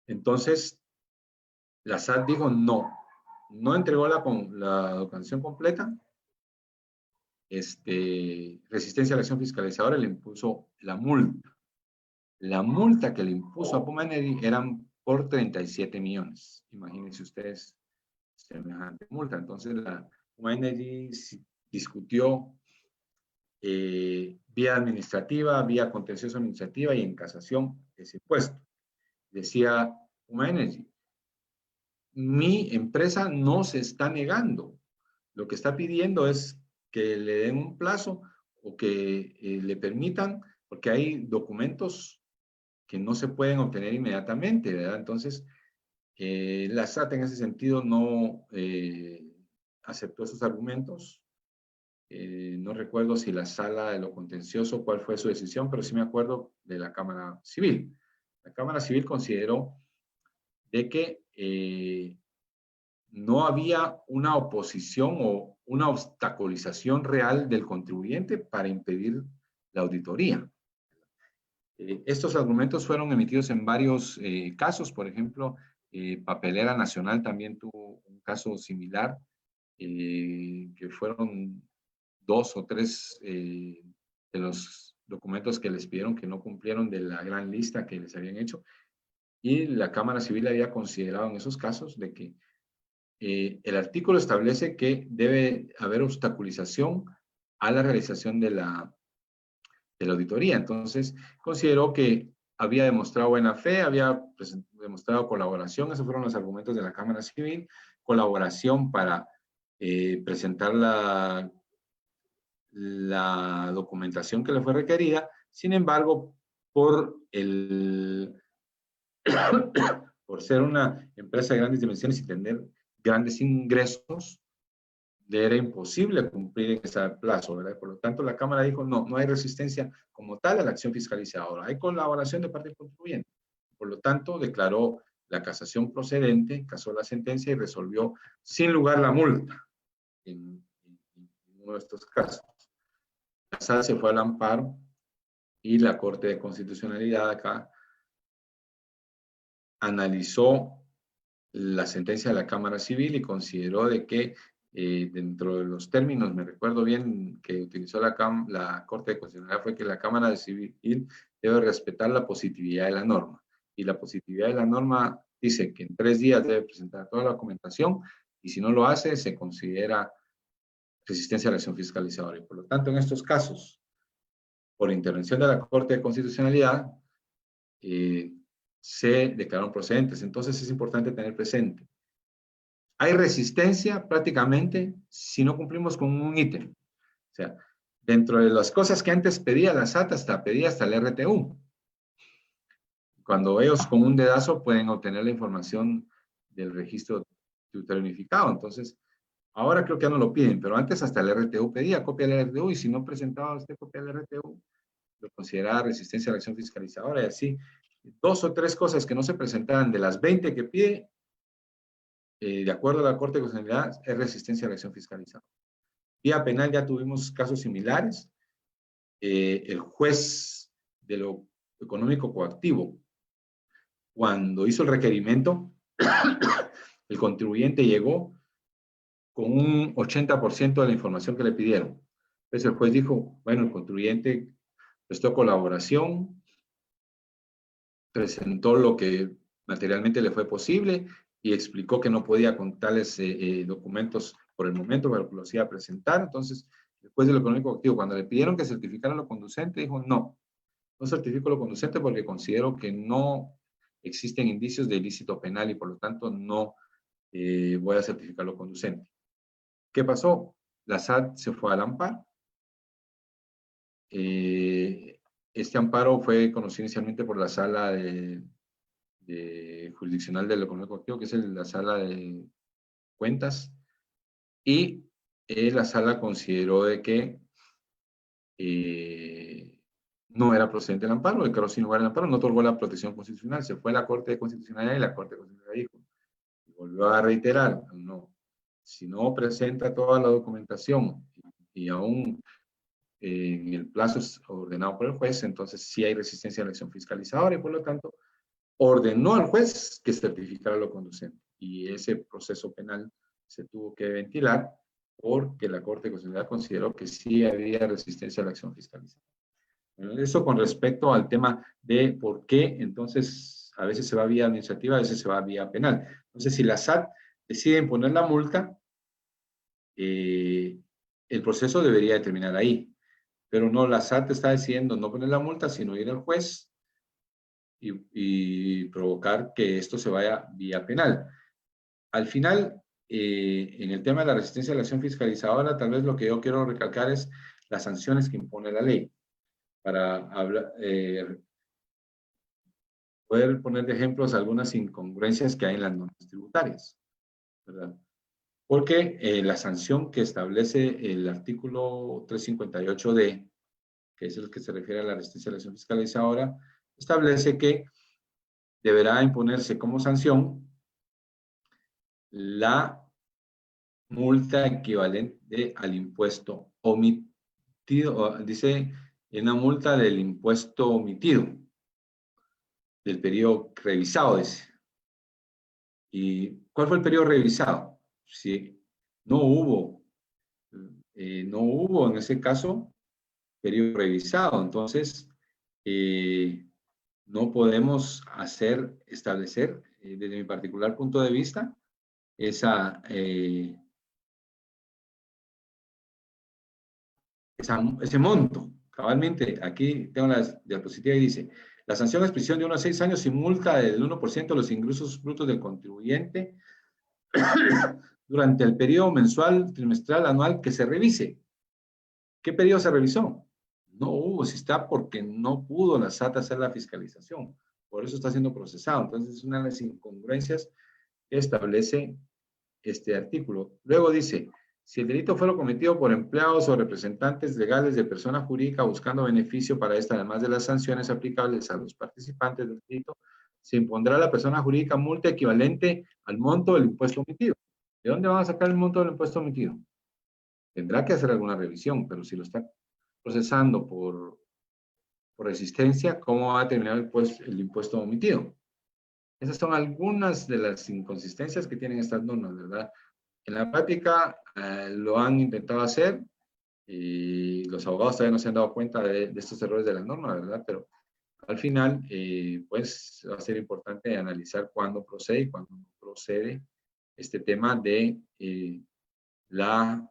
Entonces, la SAT dijo no entregó la documentación completa. Resistencia a la acción fiscalizadora le impuso la multa. La multa que le impuso a Puma Energy eran por 37 millones. Imagínense ustedes semejante multa. Entonces, la Puma Energy discutió vía administrativa, vía contencioso administrativa y en casación ese impuesto. Decía Puma Energy, mi empresa no se está negando. Lo que está pidiendo es que le den un plazo o que le permitan, porque hay documentos que no se pueden obtener inmediatamente, ¿verdad? Entonces, la SAT en ese sentido no aceptó esos argumentos. No recuerdo si la sala de lo contencioso, cuál fue su decisión, pero sí me acuerdo de la Cámara Civil. La Cámara Civil consideró de que no había una oposición o una obstaculización real del contribuyente para impedir la auditoría. Estos argumentos fueron emitidos en varios casos. Por ejemplo, Papelera Nacional también tuvo un caso similar, que fueron 2 o 3 de los documentos que les pidieron que no cumplieron de la gran lista que les habían hecho. y la Cámara Civil había considerado en esos casos de que el artículo establece que debe haber obstaculización a la realización de la auditoría. Entonces, consideró que había demostrado buena fe, había demostrado colaboración, esos fueron los argumentos de la Cámara Civil, colaboración para presentar la documentación que le fue requerida. Sin embargo, por ser una empresa de grandes dimensiones y tener grandes ingresos, le era imposible cumplir en ese plazo, ¿verdad? Por lo tanto, la Cámara dijo, no hay resistencia como tal a la acción fiscalizadora, hay colaboración de parte del contribuyente. Por lo tanto, declaró la casación procedente, casó la sentencia y resolvió sin lugar la multa en uno de estos casos. La SAT se fue al amparo y la Corte de Constitucionalidad acá analizó la sentencia de la Cámara Civil y consideró de que dentro de los términos, me recuerdo bien que utilizó la Corte de Constitucionalidad, fue que la Cámara Civil debe respetar la positividad de la norma. Y la positividad de la norma dice que en 3 días debe presentar toda la documentación y si no lo hace, se considera resistencia a la acción fiscalizadora. Y por lo tanto, en estos casos, por intervención de la Corte de Constitucionalidad, se declararon procedentes. Entonces es importante tener presente. Hay resistencia prácticamente si no cumplimos con un ítem. O sea, dentro de las cosas que antes pedía la SAT, pedía hasta el RTU. Cuando ellos con un dedazo pueden obtener la información del registro tributario unificado. Entonces, ahora creo que ya no lo piden, pero antes hasta el RTU pedía copia del RTU y si no presentaba usted copia del RTU, lo consideraba resistencia a la acción fiscalizadora y así. 2 o 3 cosas que no se presentaban de las 20 que pide, de acuerdo a la Corte de Constitucionalidad, es resistencia a la acción fiscalizadora. Vía penal ya tuvimos casos similares. El juez de lo económico coactivo, cuando hizo el requerimiento, el contribuyente llegó con un 80% de la información que le pidieron. Entonces el juez dijo, bueno, el contribuyente prestó colaboración, presentó lo que materialmente le fue posible y explicó que no podía con tales documentos por el momento, pero los iba a presentar. Entonces, después de lo económico activo, cuando le pidieron que certificara lo conducente, dijo, no certifico lo conducente porque considero que no existen indicios de ilícito penal y por lo tanto no voy a certificar lo conducente. ¿Qué pasó? La SAT se fue al amparo. Este amparo fue conocido inicialmente por la sala jurisdiccional del económico activo, que es la sala de cuentas, y la sala consideró de que no era procedente el amparo, declaró sin lugar el amparo, no otorgó la protección constitucional, se fue a la Corte de Constitucionalidad y la Corte de Constitucionalidad dijo, y volvió a reiterar, no, si no presenta toda la documentación y aún en el plazo ordenado por el juez, entonces sí hay resistencia a la acción fiscalizadora y por lo tanto ordenó al juez que certificara lo conducente. Y ese proceso penal se tuvo que ventilar porque la Corte de Constitucionalidad consideró que sí había resistencia a la acción fiscalizadora. Bueno, eso con respecto al tema de por qué entonces a veces se va vía administrativa, a veces se va vía penal. Entonces, si la SAT decide imponer la multa, el proceso debería terminar ahí. Pero no, la SAT está decidiendo no poner la multa, sino ir al juez y provocar que esto se vaya vía penal. Al final, en el tema de la resistencia a la acción fiscalizadora, tal vez lo que yo quiero recalcar es las sanciones que impone la ley. Para poder poner de ejemplos algunas incongruencias que hay en las normas tributarias, ¿verdad? Porque la sanción que establece el artículo 358D, que es el que se refiere a la resistencia a la acción fiscalizadora, establece que deberá imponerse como sanción la multa equivalente al impuesto omitido, dice, una multa del impuesto omitido del periodo revisado, dice. ¿Y cuál fue el periodo revisado? Si no hubo en ese caso periodo revisado, entonces no podemos establecer, desde mi particular punto de vista, ese monto. Cabalmente, aquí tengo la diapositiva y dice, la sanción es prisión de 1 a 6 años y multa del 1% de los ingresos brutos del contribuyente durante el periodo mensual, trimestral, anual que se revise. ¿Qué periodo se revisó? No hubo, si está porque no pudo la SAT hacer la fiscalización. Por eso está siendo procesado. Entonces, es una de las incongruencias que establece este artículo. Luego dice, si el delito fuera cometido por empleados o representantes legales de persona jurídica buscando beneficio para esta, además de las sanciones aplicables a los participantes del delito, se impondrá a la persona jurídica multa equivalente al monto del impuesto omitido. ¿De dónde van a sacar el monto del impuesto omitido? Tendrá que hacer alguna revisión, pero si lo está procesando por resistencia, ¿cómo va a terminar el impuesto omitido? Esas son algunas de las inconsistencias que tienen estas normas, ¿verdad? En la práctica lo han intentado hacer y los abogados todavía no se han dado cuenta de estos errores de la norma, ¿verdad? Pero al final, pues va a ser importante analizar cuándo procede y cuándo no procede este tema de la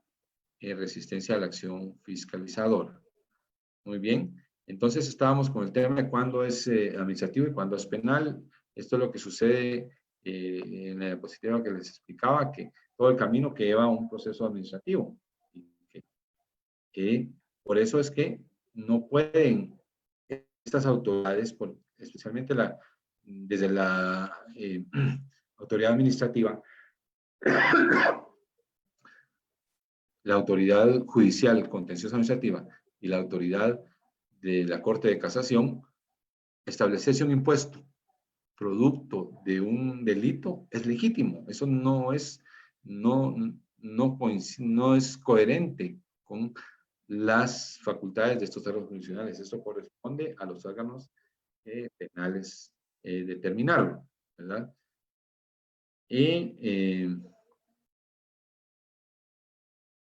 resistencia a la acción fiscalizadora. Muy bien. Entonces estábamos con el tema de cuándo es administrativo y cuándo es penal. Esto es lo que sucede en la diapositiva que les explicaba, que todo el camino que lleva a un proceso administrativo. Por eso es que no pueden estas autoridades, especialmente desde la autoridad administrativa, la autoridad judicial contenciosa administrativa y la autoridad de la Corte de Casación, establecerse un impuesto producto de un delito es legítimo. Eso no es coherente con las facultades de estos órganos jurisdiccionales. Esto corresponde a los órganos penales determinarlo, ¿verdad?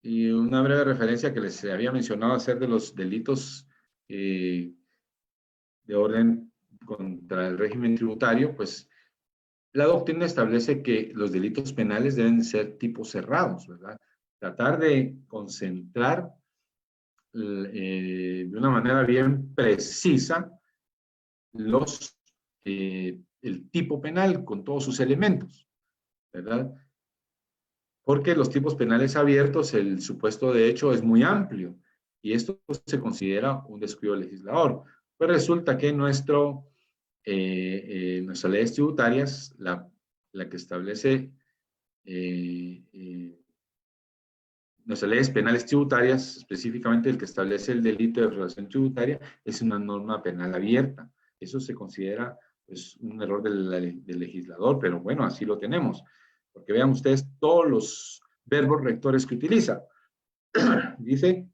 Y una breve referencia que les había mencionado hacer de los delitos de orden contra el régimen tributario, pues la doctrina establece que los delitos penales deben ser tipos cerrados, ¿verdad? Tratar de concentrar de una manera bien precisa el tipo penal con todos sus elementos, ¿verdad? Porque los tipos penales abiertos, el supuesto de hecho es muy amplio y esto se considera un descuido legislador. Pues resulta que nuestras leyes tributarias, la que establece nuestras leyes penales tributarias, específicamente el que establece el delito de defraudación tributaria, es una norma penal abierta. Eso se considera pues, un error del legislador, pero bueno, así lo tenemos. Porque vean ustedes todos los verbos rectores que utiliza. Dice,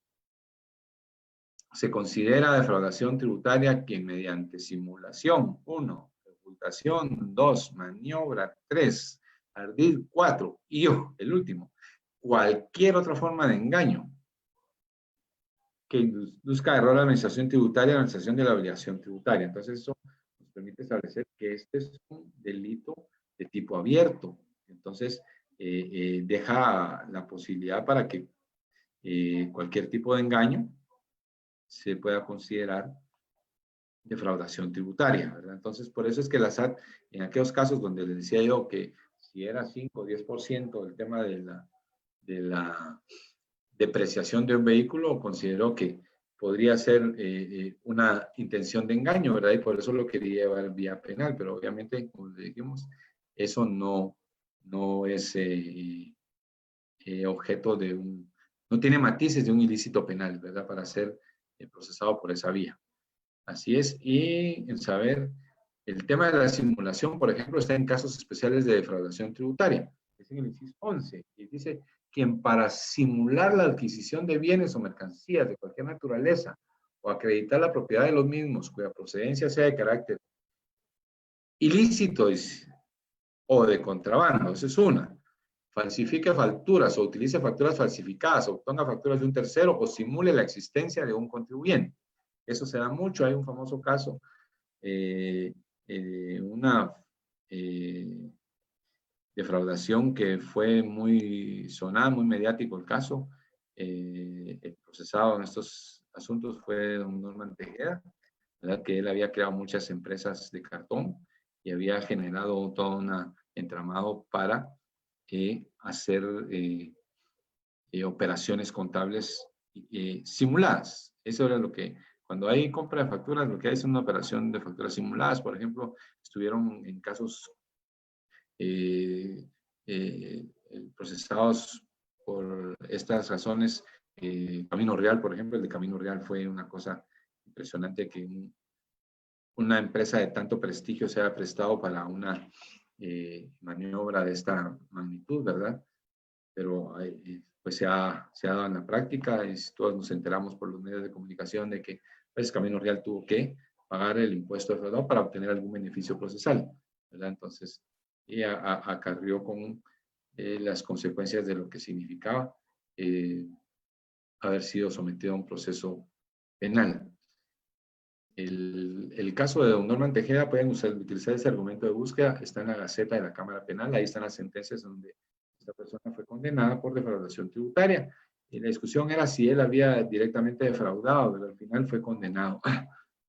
se considera defraudación tributaria quien mediante simulación, 1, ocultación, 2, maniobra, 3, ardid, 4, y el último, cualquier otra forma de engaño que induzca error a la administración tributaria o la administración de la obligación tributaria. Entonces, eso nos permite establecer que este es un delito de tipo abierto. Entonces, deja la posibilidad para que cualquier tipo de engaño se pueda considerar defraudación tributaria, ¿verdad? Entonces, por eso es que la SAT, en aquellos casos donde les decía yo que si era 5 o 10% el tema de la depreciación de un vehículo, consideró que podría ser una intención de engaño, ¿verdad? Y por eso lo quería llevar vía penal, pero obviamente, como le dijimos, eso no es objeto de no tiene matices de un ilícito penal, ¿verdad? Para ser procesado por esa vía. Así es, y en saber, el tema de la simulación, por ejemplo, está en casos especiales de defraudación tributaria. Es en el inciso 11, y dice, quien para simular la adquisición de bienes o mercancías de cualquier naturaleza o acreditar la propiedad de los mismos, cuya procedencia sea de carácter ilícito o de contrabando, esa es una. Falsifique facturas o utilice facturas falsificadas, obtenga facturas de un tercero o simule la existencia de un contribuyente. Eso se da mucho. Hay un famoso caso una defraudación que fue muy sonada, muy mediático el caso. El procesado en estos asuntos fue don Norman Tejeda, ¿verdad? Que él había creado muchas empresas de cartón y había generado todo un entramado para hacer operaciones contables simuladas. Eso era lo que, cuando hay compra de facturas, lo que hay es una operación de facturas simuladas. Por ejemplo, estuvieron en casos procesados por estas razones. Camino Real, por ejemplo, el de Camino Real fue una cosa impresionante que una empresa de tanto prestigio se haya prestado para una maniobra de esta magnitud, ¿verdad? Pero pues se ha dado en la práctica y todos nos enteramos por los medios de comunicación de que pues, Camino Real tuvo que pagar el impuesto de defraudado para obtener algún beneficio procesal, ¿verdad? Entonces, y acarrió con las consecuencias de lo que significaba haber sido sometido a un proceso penal. El caso de don Norman Tejeda, pueden utilizar ese argumento de búsqueda, está en la Gaceta de la Cámara Penal, ahí están las sentencias donde esta persona fue condenada por defraudación tributaria. Y la discusión era si él había directamente defraudado, pero al final fue condenado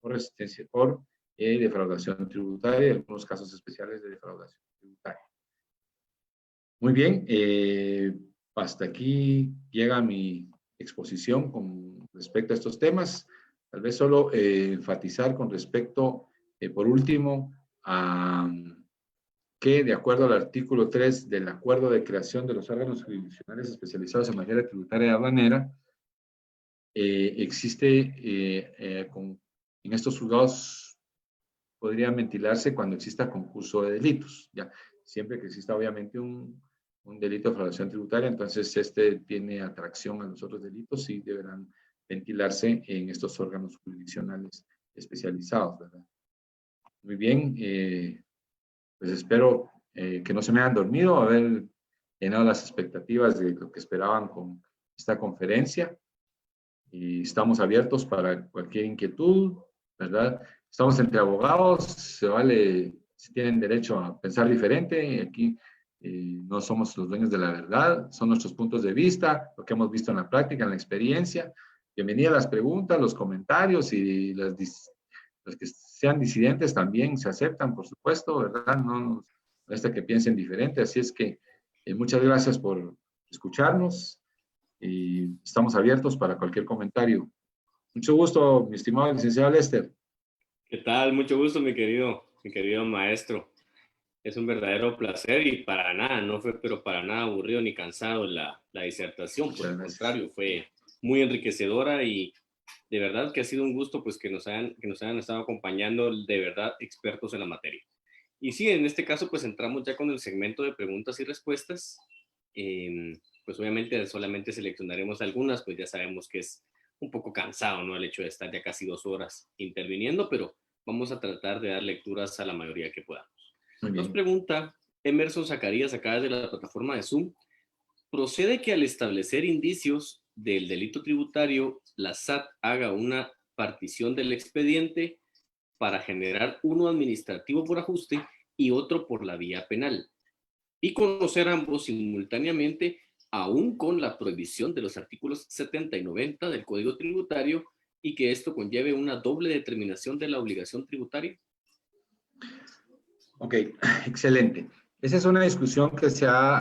por resistencia, por defraudación tributaria y algunos casos especiales de defraudación tributaria. Muy bien, hasta aquí llega mi exposición con respecto a estos temas. Tal vez solo enfatizar con respecto, por último, a que de acuerdo al artículo 3 del Acuerdo de Creación de los Órganos Jurisdiccionales Especializados en Materia Tributaria y Aduanera, existe, en estos juzgados podrían ventilarse cuando exista concurso de delitos, ¿ya? Siempre que exista obviamente un delito de defraudación tributaria, entonces este tiene atracción a los otros delitos y deberán ventilarse en estos órganos jurisdiccionales especializados, ¿verdad? Muy bien, pues espero que no se me hayan dormido, haber llenado las expectativas de lo que esperaban con esta conferencia. Y estamos abiertos para cualquier inquietud, ¿verdad? Estamos entre abogados, se tienen derecho a pensar diferente. Aquí no somos los dueños de la verdad, son nuestros puntos de vista, lo que hemos visto en la práctica, en la experiencia. Bienvenidas las preguntas, los comentarios y los que sean disidentes también se aceptan, por supuesto, ¿verdad? No nos molesta que piensen diferente, así es que muchas gracias por escucharnos y estamos abiertos para cualquier comentario. Mucho gusto, mi estimado licenciado Lester. ¿Qué tal? Mucho gusto, mi querido maestro. Es un verdadero placer y para nada, no fue pero para nada aburrido ni cansado la disertación. Por el contrario, fue muy enriquecedora y de verdad que ha sido un gusto pues que nos hayan estado acompañando de verdad expertos en la materia. Y sí, en este caso pues entramos ya con el segmento de preguntas y respuestas. Pues obviamente solamente seleccionaremos algunas, pues ya sabemos que es un poco cansado, ¿no? El hecho de estar ya casi 2 horas interviniendo, pero vamos a tratar de dar lecturas a la mayoría que podamos. Nos pregunta Emerson Zacarías acá desde la plataforma de Zoom. ¿Procede que al establecer indicios del delito tributario, la SAT haga una partición del expediente para generar uno administrativo por ajuste y otro por la vía penal? Y conocer ambos simultáneamente, aún con la prohibición de los artículos 70 y 90 del Código Tributario, y que esto conlleve una doble determinación de la obligación tributaria. Ok, excelente. Esa es una discusión que se ha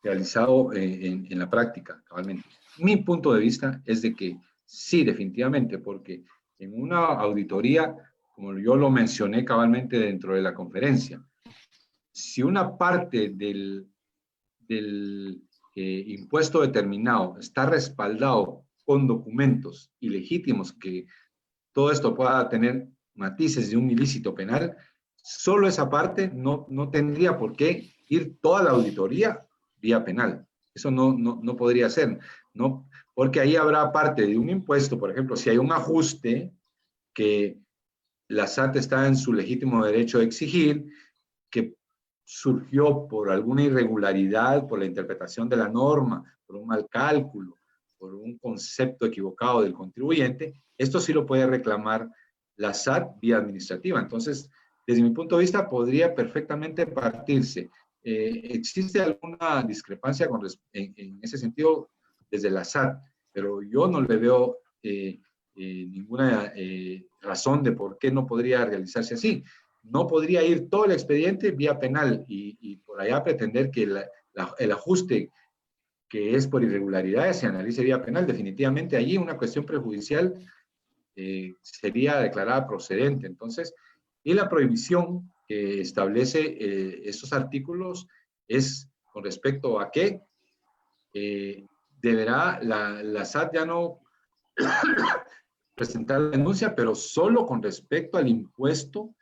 realizado en la práctica, cabalmente. Mi punto de vista es de que sí, definitivamente, porque en una auditoría, como yo lo mencioné cabalmente dentro de la conferencia, si una parte del impuesto determinado está respaldado con documentos ilegítimos, que todo esto pueda tener matices de un ilícito penal, solo esa parte no tendría por qué ir toda la auditoría vía penal. Eso no podría ser, ¿no? Porque ahí habrá parte de un impuesto, por ejemplo, si hay un ajuste que la SAT está en su legítimo derecho de exigir, que surgió por alguna irregularidad, por la interpretación de la norma, por un mal cálculo, por un concepto equivocado del contribuyente, esto sí lo puede reclamar la SAT vía administrativa. Entonces, desde mi punto de vista, podría perfectamente partirse. ¿Existe alguna discrepancia en ese sentido desde la SAT? Pero yo no le veo ninguna razón de por qué no podría realizarse así. No podría ir todo el expediente vía penal y por allá pretender que el ajuste que es por irregularidades se analice vía penal. Definitivamente allí una cuestión prejudicial sería declarada procedente. Entonces, y la prohibición que establece estos artículos es con respecto a que deberá la SAT ya no presentar la denuncia, pero solo con respecto al impuesto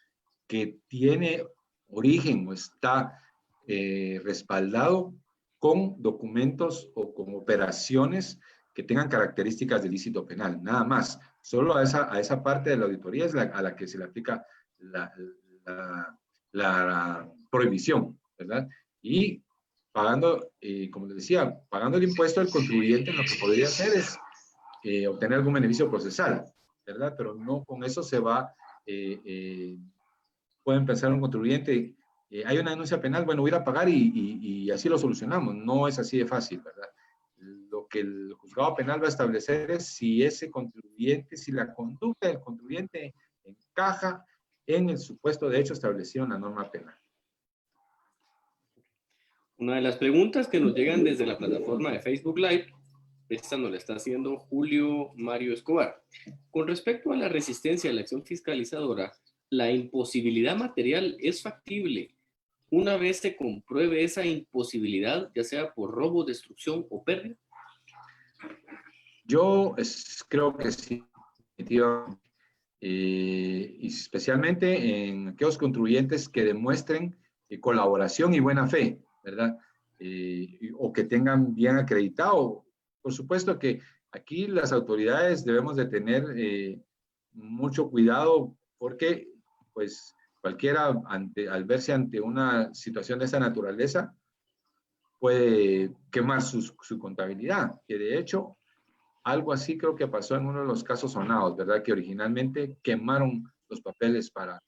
que tiene origen o está respaldado con documentos o con operaciones que tengan características de ilícito penal, nada más. Solo a esa parte de la auditoría es a la que se le aplica la prohibición, ¿verdad? Y pagando, como les decía, pagando el impuesto del contribuyente, lo que podría hacer es obtener algún beneficio procesal, ¿verdad? Pero no con eso se va, pueden pensar un contribuyente, hay una denuncia penal, bueno, voy a ir a pagar y así lo solucionamos. No es así de fácil, ¿verdad? Lo que el juzgado penal va a establecer es si ese contribuyente, si la conducta del contribuyente encaja en el supuesto de hecho establecido en la norma penal. Una de las preguntas que nos llegan desde la plataforma de Facebook Live, esta nos la está haciendo Julio Mario Escobar. Con respecto a la resistencia a la acción fiscalizadora, ¿la imposibilidad material es factible una vez se compruebe esa imposibilidad, ya sea por robo, destrucción o pérdida? Yo creo que sí, y especialmente en aquellos contribuyentes que demuestren colaboración y buena fe, ¿verdad? O que tengan bien acreditado. Por supuesto que aquí las autoridades debemos de tener mucho cuidado porque, pues, cualquiera al verse ante una situación de esa naturaleza puede quemar su contabilidad, que de hecho algo así creo que pasó en uno de los casos sonados, ¿verdad? Que originalmente quemaron los papeles para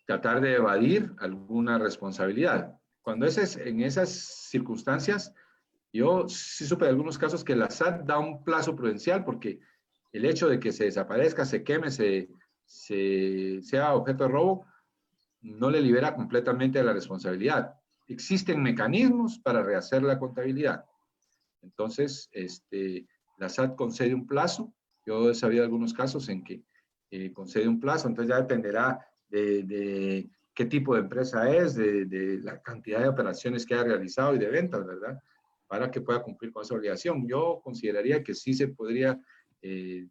tratar de evadir alguna responsabilidad. Cuando en esas circunstancias, yo sí supe de algunos casos que la SAT da un plazo prudencial porque el hecho de que se desaparezca, se queme, sea objeto de robo, no le libera completamente de la responsabilidad. Existen mecanismos para rehacer la contabilidad. Entonces, la SAT concede un plazo. Yo he sabido algunos casos en que concede un plazo, entonces ya dependerá de qué tipo de empresa es, de la cantidad de operaciones que haya realizado y de ventas, ¿verdad? Para que pueda cumplir con esa obligación. Yo consideraría que sí se podría, sí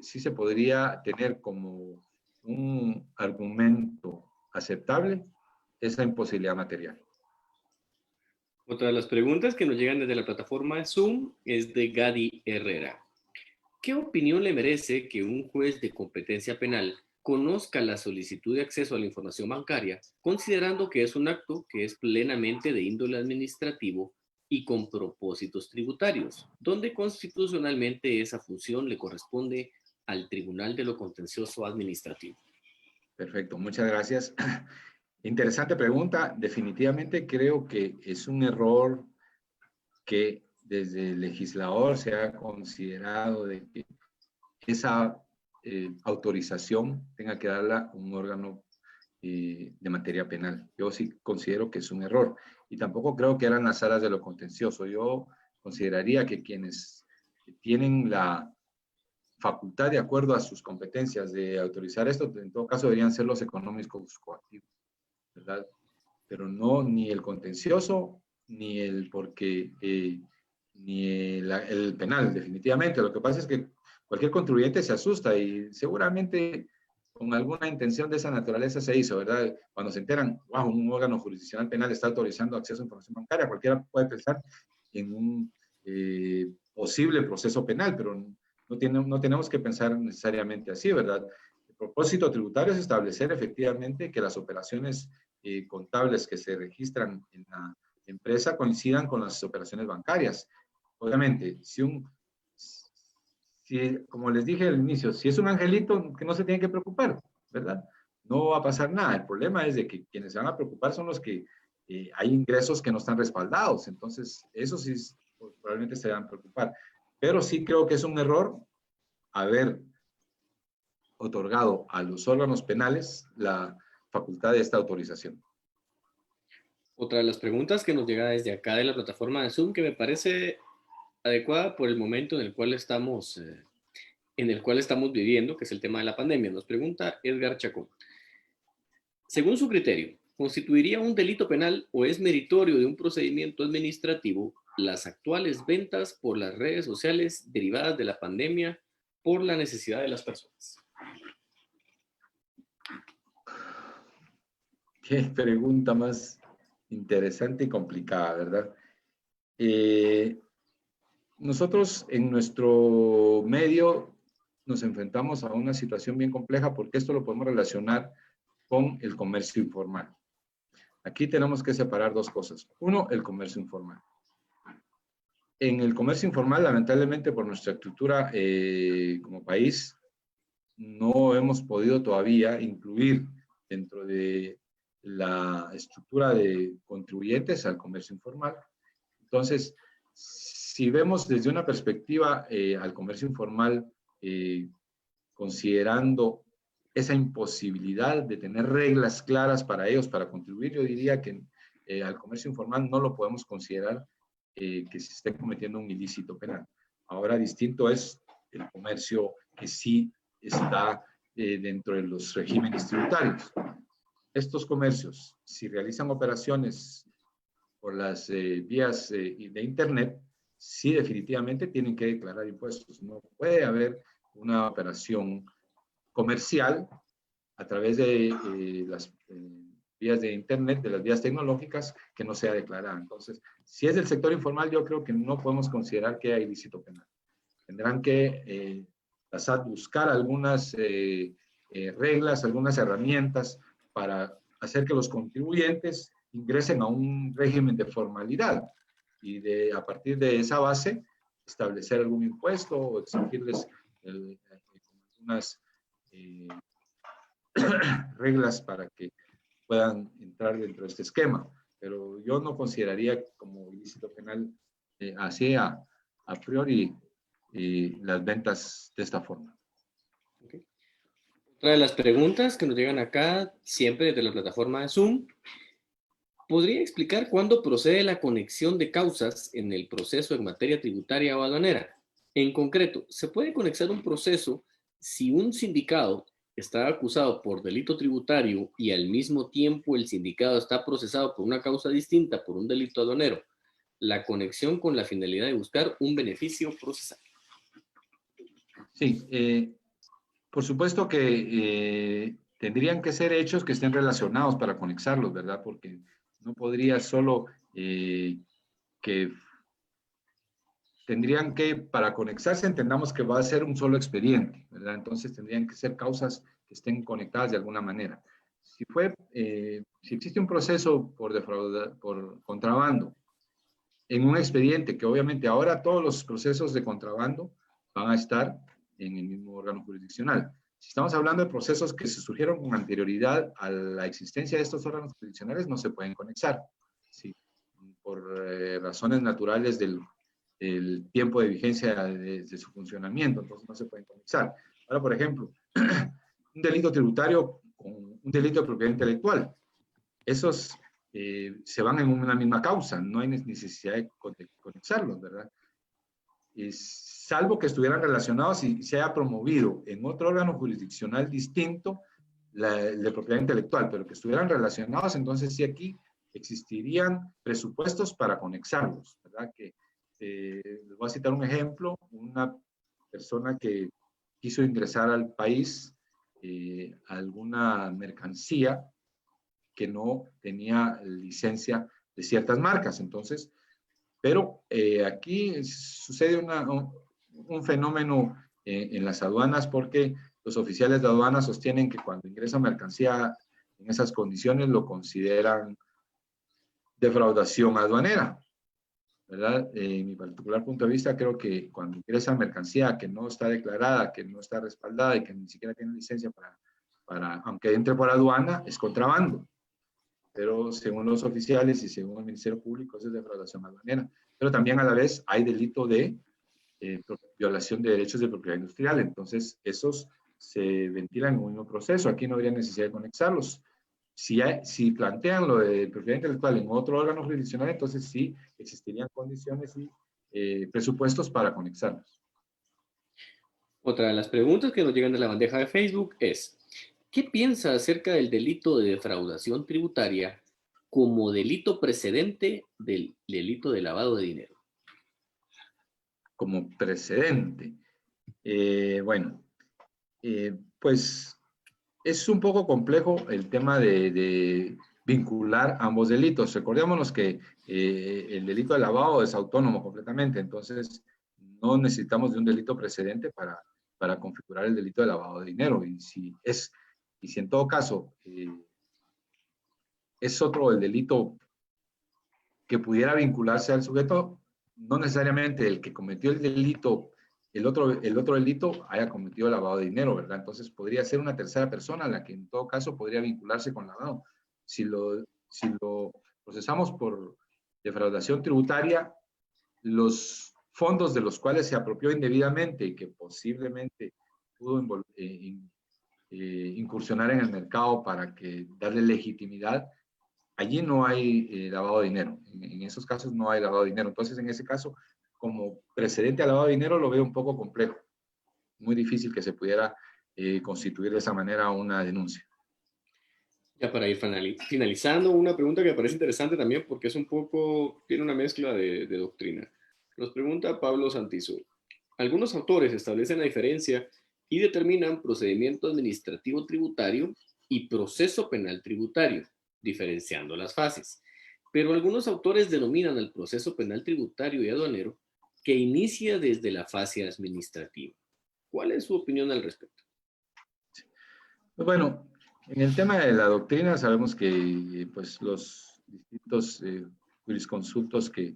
se podría tener como un argumento aceptable esa imposibilidad material. Otra de las preguntas que nos llegan desde la plataforma Zoom es de Gadi Herrera. ¿Qué opinión le merece que un juez de competencia penal conozca la solicitud de acceso a la información bancaria, considerando que es un acto que es plenamente de índole administrativo y con propósitos tributarios, donde constitucionalmente esa función le corresponde al Tribunal de lo Contencioso Administrativo? Perfecto, muchas gracias. Interesante pregunta. Definitivamente creo que es un error que desde el legislador se ha considerado de que esa autorización tenga que darla un órgano de materia penal. Yo sí considero que es un error. Y tampoco creo que eran las salas de lo contencioso. Yo consideraría que quienes tienen la facultad de acuerdo a sus competencias de autorizar esto, en todo caso deberían ser los económicos coactivos, ¿verdad? Pero no ni el contencioso, ni el ni el penal, definitivamente. Lo que pasa es que cualquier contribuyente se asusta y seguramente con alguna intención de esa naturaleza se hizo, ¿verdad? Cuando se enteran, wow, un órgano jurisdiccional penal está autorizando acceso a información bancaria, cualquiera puede pensar en un posible proceso penal, pero no tenemos que pensar necesariamente así, ¿verdad? El propósito tributario es establecer efectivamente que las operaciones contables que se registran en la empresa coincidan con las operaciones bancarias. Obviamente, si un si, como les dije al inicio, si es un angelito, que no se tiene que preocupar, ¿verdad? No va a pasar nada. El problema es de que quienes se van a preocupar son los que hay ingresos que no están respaldados. Entonces, eso sí probablemente se van a preocupar. Pero sí creo que es un error haber otorgado a los órganos penales la facultad de esta autorización. Otra de las preguntas que nos llega desde acá de la plataforma de Zoom, que me parece adecuada por el momento en el cual estamos viviendo, que es el tema de la pandemia. Nos pregunta Edgar Chacón. Según su criterio, ¿constituiría un delito penal o es meritorio de un procedimiento administrativo las actuales ventas por las redes sociales derivadas de la pandemia por la necesidad de las personas? Qué pregunta más interesante y complicada, ¿verdad? Nosotros en nuestro medio nos enfrentamos a una situación bien compleja porque esto lo podemos relacionar con el comercio informal. Aquí tenemos que separar dos cosas. Uno, el comercio informal. En el comercio informal, lamentablemente, por nuestra estructura como país, no hemos podido todavía incluir dentro de la estructura de contribuyentes al comercio informal. Entonces, si vemos desde una perspectiva al comercio informal, considerando esa imposibilidad de tener reglas claras para ellos, para contribuir, yo diría que al comercio informal no lo podemos considerar que se esté cometiendo un ilícito penal. Ahora, distinto es el comercio que sí está dentro de los regímenes tributarios. Estos comercios, si realizan operaciones por las vías de Internet, sí definitivamente tienen que declarar impuestos. No puede haber una operación comercial a través de las vías de Internet, de las vías tecnológicas, que no sea declarada. Entonces, si es del sector informal, yo creo que no podemos considerar que hay ilícito penal. Tendrán que la SAT buscar algunas reglas, algunas herramientas para hacer que los contribuyentes ingresen a un régimen de formalidad y a partir de esa base establecer algún impuesto o exigirles algunas reglas para que puedan entrar dentro de este esquema. Pero yo no consideraría como ilícito penal así a priori las ventas de esta forma. Okay. Otra de las preguntas que nos llegan acá, siempre desde la plataforma de Zoom, ¿podría explicar cuándo procede la conexión de causas en el proceso en materia tributaria o aduanera? En concreto, ¿se puede conexar un proceso si un sindicado está acusado por delito tributario y al mismo tiempo el sindicado está procesado por una causa distinta por un delito aduanero? La conexión con la finalidad de buscar un beneficio procesal. Sí, por supuesto que tendrían que ser hechos que estén relacionados para conexarlos, ¿verdad? Porque no podría solo que tendrían que, para conectarse, entendamos que va a ser un solo expediente, ¿verdad? Entonces tendrían que ser causas que estén conectadas de alguna manera. Si existe un proceso por contrabando en un expediente, que obviamente ahora todos los procesos de contrabando van a estar en el mismo órgano jurisdiccional. Si estamos hablando de procesos que se surgieron con anterioridad a la existencia de estos órganos jurisdiccionales, no se pueden conexar, ¿sí? Por razones naturales del tiempo de vigencia de su funcionamiento, entonces no se pueden conexar. Ahora, por ejemplo, un delito tributario con un delito de propiedad intelectual, esos se van en una misma causa, no hay necesidad de conexarlos, ¿verdad? Salvo que estuvieran relacionados y se haya promovido en otro órgano jurisdiccional distinto el de propiedad intelectual, pero que estuvieran relacionados, entonces sí aquí existirían presupuestos para conexarlos, ¿verdad? Que les voy a citar un ejemplo, una persona que quiso ingresar al país alguna mercancía que no tenía licencia de ciertas marcas, entonces, pero aquí sucede un fenómeno en las aduanas porque los oficiales de aduanas sostienen que cuando ingresa mercancía en esas condiciones lo consideran defraudación aduanera. ¿verdad? En mi particular punto de vista, creo que cuando ingresa mercancía que no está declarada, que no está respaldada y que ni siquiera tiene licencia aunque entre por aduana, es contrabando. Pero según los oficiales y según el Ministerio Público, eso es defraudación aduanera. Pero también a la vez hay delito de violación de derechos de propiedad industrial. Entonces, esos se ventilan en un mismo proceso. Aquí no habría necesidad de conexarlos. Si plantean lo de propiedad intelectual en otro órgano jurisdiccional, entonces sí existirían condiciones y presupuestos para conexarlos. Otra de las preguntas que nos llegan de la bandeja de Facebook es, ¿qué piensa acerca del delito de defraudación tributaria como delito precedente del delito de lavado de dinero? Como precedente. Bueno, pues es un poco complejo el tema de vincular ambos delitos. Recordémonos que el delito de lavado es autónomo completamente, entonces no necesitamos de un delito precedente para configurar el delito de lavado de dinero. Y si en todo caso es otro el delito que pudiera vincularse al sujeto, no necesariamente el que cometió el delito, el otro delito haya cometido lavado de dinero, ¿verdad? Entonces podría ser una tercera persona la que en todo caso podría vincularse con lavado. Si lo procesamos por defraudación tributaria, los fondos de los cuales se apropió indebidamente y que posiblemente pudo incursionar en el mercado para darle legitimidad, allí no hay lavado de dinero. En esos casos no hay lavado de dinero. Entonces, en ese caso, como precedente al lavado de dinero, lo veo un poco complejo. Muy difícil que se pudiera constituir de esa manera una denuncia. Ya para ir finalizando, una pregunta que me parece interesante también porque es un poco, tiene una mezcla de doctrina. Nos pregunta Pablo Santizo. Algunos autores establecen la diferencia y determinan procedimiento administrativo tributario y proceso penal tributario, diferenciando las fases. Pero algunos autores denominan al proceso penal tributario y aduanero que inicia desde la fase administrativa. ¿Cuál es su opinión al respecto? Pues bueno, en el tema de la doctrina sabemos que pues, los distintos jurisconsultos que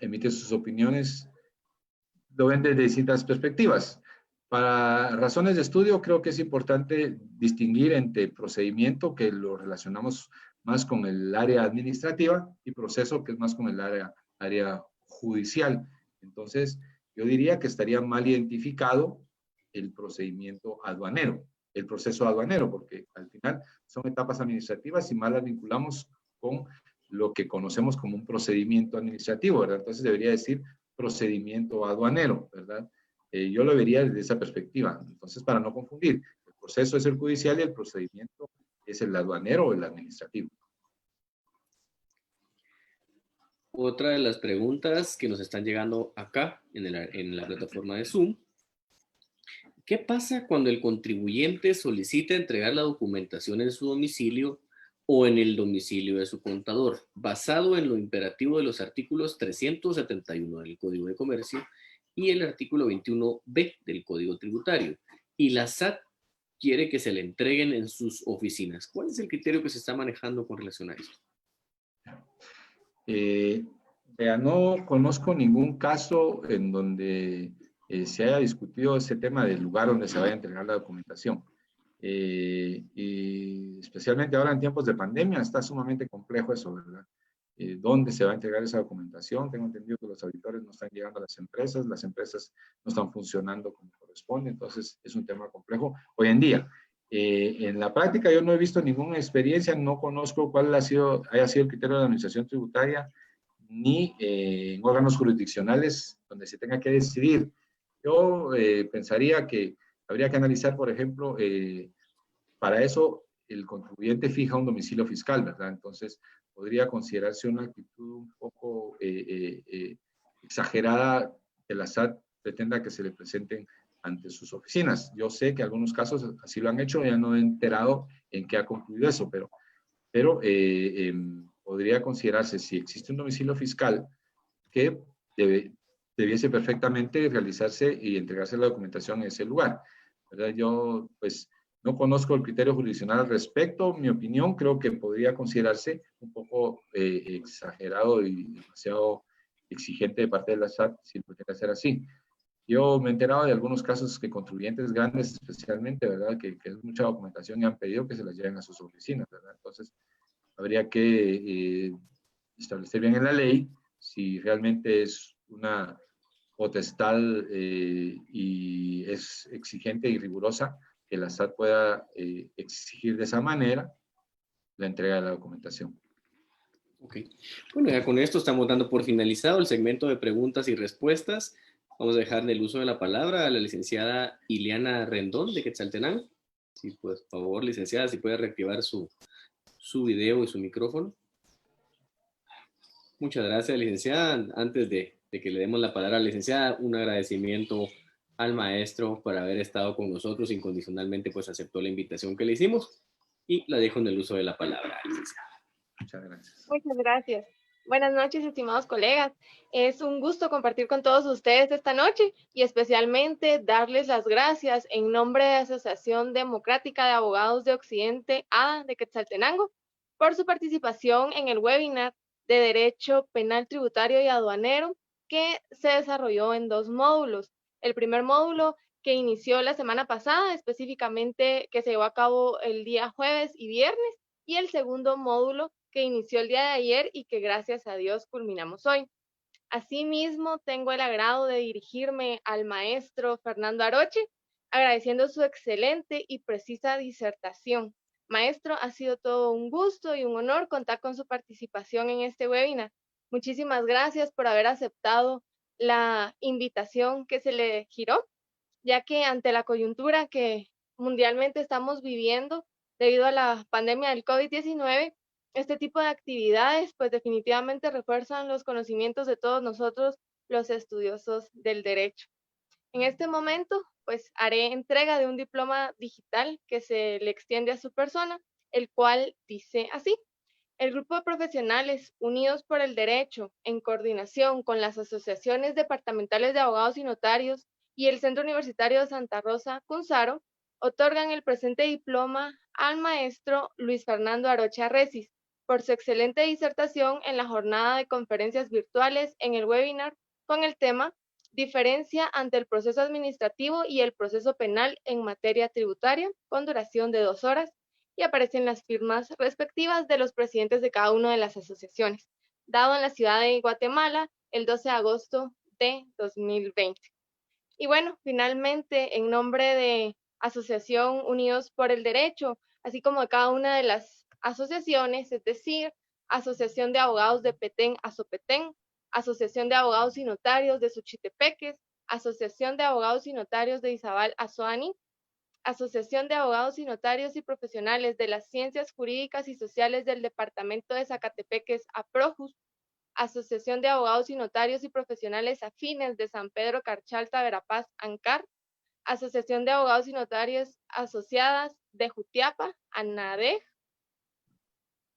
emiten sus opiniones lo ven desde distintas perspectivas. Para razones de estudio, creo que es importante distinguir entre procedimiento, que lo relacionamos más con el área administrativa, y proceso, que es más con el área judicial. Entonces, yo diría que estaría mal identificado el procedimiento aduanero, el proceso aduanero, porque al final son etapas administrativas y mal las vinculamos con lo que conocemos como un procedimiento administrativo, ¿verdad? Entonces debería decir procedimiento aduanero, ¿verdad? Yo lo vería desde esa perspectiva. Entonces, para no confundir, el proceso es el judicial y el procedimiento es el aduanero o el administrativo. Otra de las preguntas que nos están llegando acá en la plataforma de Zoom. ¿Qué pasa cuando el contribuyente solicita entregar la documentación en su domicilio o en el domicilio de su contador, basado en lo imperativo de los artículos 371 del Código de Comercio y el artículo 21b del Código Tributario, y la SAT quiere que se le entreguen en sus oficinas? ¿Cuál es el criterio que se está manejando con relación a esto? No conozco ningún caso en donde se haya discutido ese tema del lugar donde se vaya a entregar la documentación. Y especialmente ahora en tiempos de pandemia está sumamente complejo eso, ¿verdad? ¿Dónde se va a entregar esa documentación? Tengo entendido que los auditores no están llegando a las empresas no están funcionando como corresponde, entonces es un tema complejo hoy en día. En la práctica yo no he visto ninguna experiencia, no conozco cuál haya sido el criterio de la administración tributaria, ni en órganos jurisdiccionales donde se tenga que decidir. Yo pensaría que habría que analizar, por ejemplo, para eso el contribuyente fija un domicilio fiscal, ¿verdad? Entonces, podría considerarse una actitud un poco exagerada que la SAT pretenda que se le presenten ante sus oficinas. Yo sé que algunos casos así lo han hecho, ya no he enterado en qué ha concluido eso, pero podría considerarse, si existe un domicilio fiscal, que debiese perfectamente realizarse y entregarse la documentación en ese lugar, ¿verdad? Yo, pues, No conozco el criterio jurisdiccional al respecto. Mi opinión, creo que podría considerarse un poco exagerado y demasiado exigente de parte de la SAT si lo quiere hacer así. Yo me he enterado de algunos casos que contribuyentes grandes, especialmente, ¿verdad? Que es mucha documentación y han pedido que se las lleven a sus oficinas, ¿verdad? Entonces, habría que establecer bien en la ley si realmente es una potestad y es exigente y rigurosa que la SAT pueda exigir de esa manera la entrega de la documentación. Ok. Bueno, ya con esto estamos dando por finalizado el segmento de preguntas y respuestas. Vamos a dejar el uso de la palabra a la licenciada Ileana Rendón de Quetzaltenango. Sí, pues, por favor, licenciada, si puede reactivar su video y su micrófono. Muchas gracias, licenciada. Antes de que le demos la palabra a la licenciada, un agradecimiento al maestro por haber estado con nosotros incondicionalmente, pues aceptó la invitación que le hicimos y la dejo en el uso de la palabra, licenciada. Muchas gracias. Muchas gracias. Buenas noches, estimados colegas. Es un gusto compartir con todos ustedes esta noche y especialmente darles las gracias en nombre de la Asociación Democrática de Abogados de Occidente, ADA de Quetzaltenango, por su participación en el webinar de Derecho Penal Tributario y Aduanero que se desarrolló en 2 módulos. El primer módulo que inició la semana pasada, específicamente que se llevó a cabo el día jueves y viernes, y el segundo módulo que inició el día de ayer y que gracias a Dios culminamos hoy. Asimismo, tengo el agrado de dirigirme al maestro Fernando Aroche, agradeciendo su excelente y precisa disertación. Maestro, ha sido todo un gusto y un honor contar con su participación en este webinar. Muchísimas gracias por haber aceptado la invitación que se le giró, ya que ante la coyuntura que mundialmente estamos viviendo debido a la pandemia del COVID-19, este tipo de actividades pues definitivamente refuerzan los conocimientos de todos nosotros, los estudiosos del derecho. En este momento pues haré entrega de un diploma digital que se le extiende a su persona, el cual dice así: el grupo de profesionales unidos por el derecho, en coordinación con las asociaciones departamentales de abogados y notarios y el Centro Universitario de Santa Rosa, CUNSARO, otorgan el presente diploma al maestro Luis Fernando Aroche Arrecis por su excelente disertación en la jornada de conferencias virtuales en el webinar con el tema Diferencia ante el proceso administrativo y el proceso penal en materia tributaria, con duración de 2 horas, y aparecen las firmas respectivas de los presidentes de cada una de las asociaciones, dado en la ciudad de Guatemala el 12 de agosto de 2020. Y bueno, finalmente, en nombre de Asociación Unidos por el Derecho, así como de cada una de las asociaciones, es decir, Asociación de Abogados de Petén a Sopetén, Asociación de Abogados y Notarios de Suchitepeques, Asociación de Abogados y Notarios de Izabal Azoani, Asociación de Abogados y Notarios y Profesionales de las Ciencias Jurídicas y Sociales del Departamento de Zacatepeques, APROJUS, Asociación de Abogados y Notarios y Profesionales Afines de San Pedro Carchalta, Verapaz, ANCAR, Asociación de Abogados y Notarios Asociadas de Jutiapa, ANADEJ,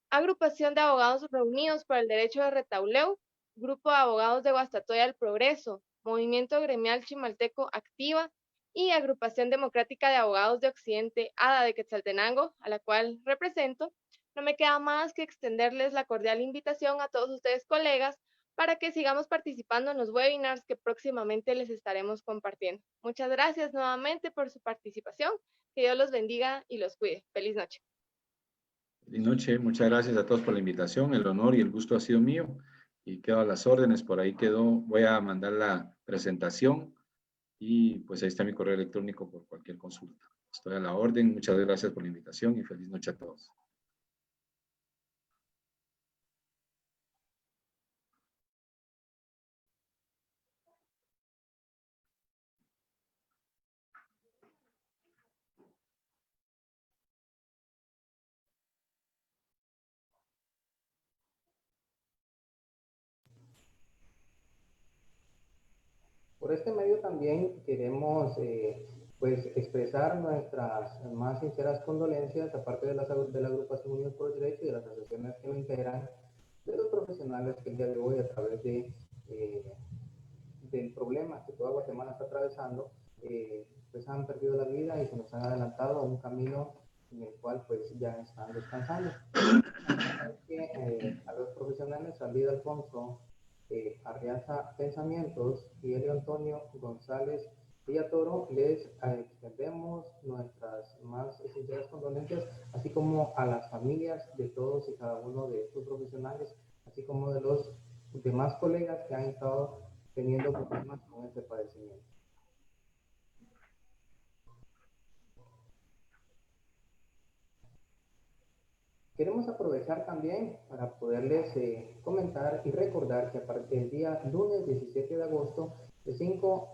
Agrupación de Abogados Reunidos por el Derecho de Retauleu, Grupo de Abogados de Guastatoya del Progreso, Movimiento Gremial Chimalteco Activa y Agrupación Democrática de Abogados de Occidente, ADA de Quetzaltenango, a la cual represento. No me queda más que extenderles la cordial invitación a todos ustedes, colegas, para que sigamos participando en los webinars que próximamente les estaremos compartiendo. Muchas gracias nuevamente por su participación. Que Dios los bendiga y los cuide. Feliz noche. Feliz noche. Muchas gracias a todos por la invitación. El honor y el gusto ha sido mío. Y quedo a las órdenes. Por ahí quedó. Voy a mandar la presentación. Y pues ahí está mi correo electrónico por cualquier consulta. Estoy a la orden. Muchas gracias por la invitación y feliz noche a todos. Por este medio también queremos pues expresar nuestras más sinceras condolencias, aparte de la Agrupación Unidos por el Derecho y de las asociaciones que lo integran, de los profesionales que el día de hoy, a través del problema que toda Guatemala está atravesando, pues han perdido la vida y se nos han adelantado a un camino en el cual pues ya están descansando. A los profesionales, David Alfonso Arriaza Pensamientos y Elio Antonio González Villatoro, les extendemos nuestras más sinceras condolencias, así como a las familias de todos y cada uno de estos profesionales, así como de los demás colegas que han estado teniendo problemas con este padecimiento. Queremos aprovechar también para poderles comentar y recordar que a partir del día lunes 17 de agosto,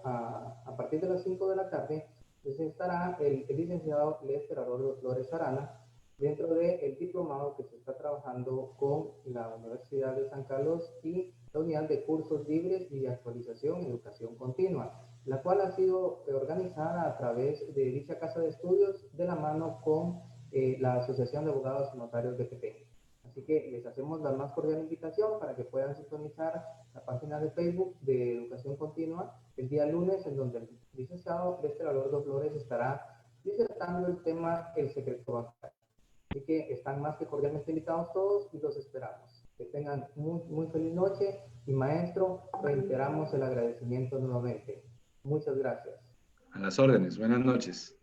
a partir de las 5 de la tarde, pues estará el licenciado Lester Arroyo Flores Arana dentro del diplomado que se está trabajando con la Universidad de San Carlos y la Unidad de Cursos Libres y de Actualización y Educación Continua, la cual ha sido organizada a través de dicha casa de estudios de la mano con la Asociación de Abogados y Notarios de PP. Así que les hacemos la más cordial invitación para que puedan sintonizar la página de Facebook de Educación Continua el día lunes, en donde el licenciado Lester Alordo Flores estará disertando el tema El secreto bancario. Así que están más que cordialmente invitados todos y los esperamos. Que tengan muy feliz noche y maestro, reiteramos el agradecimiento nuevamente. Muchas gracias. A las órdenes. Buenas noches.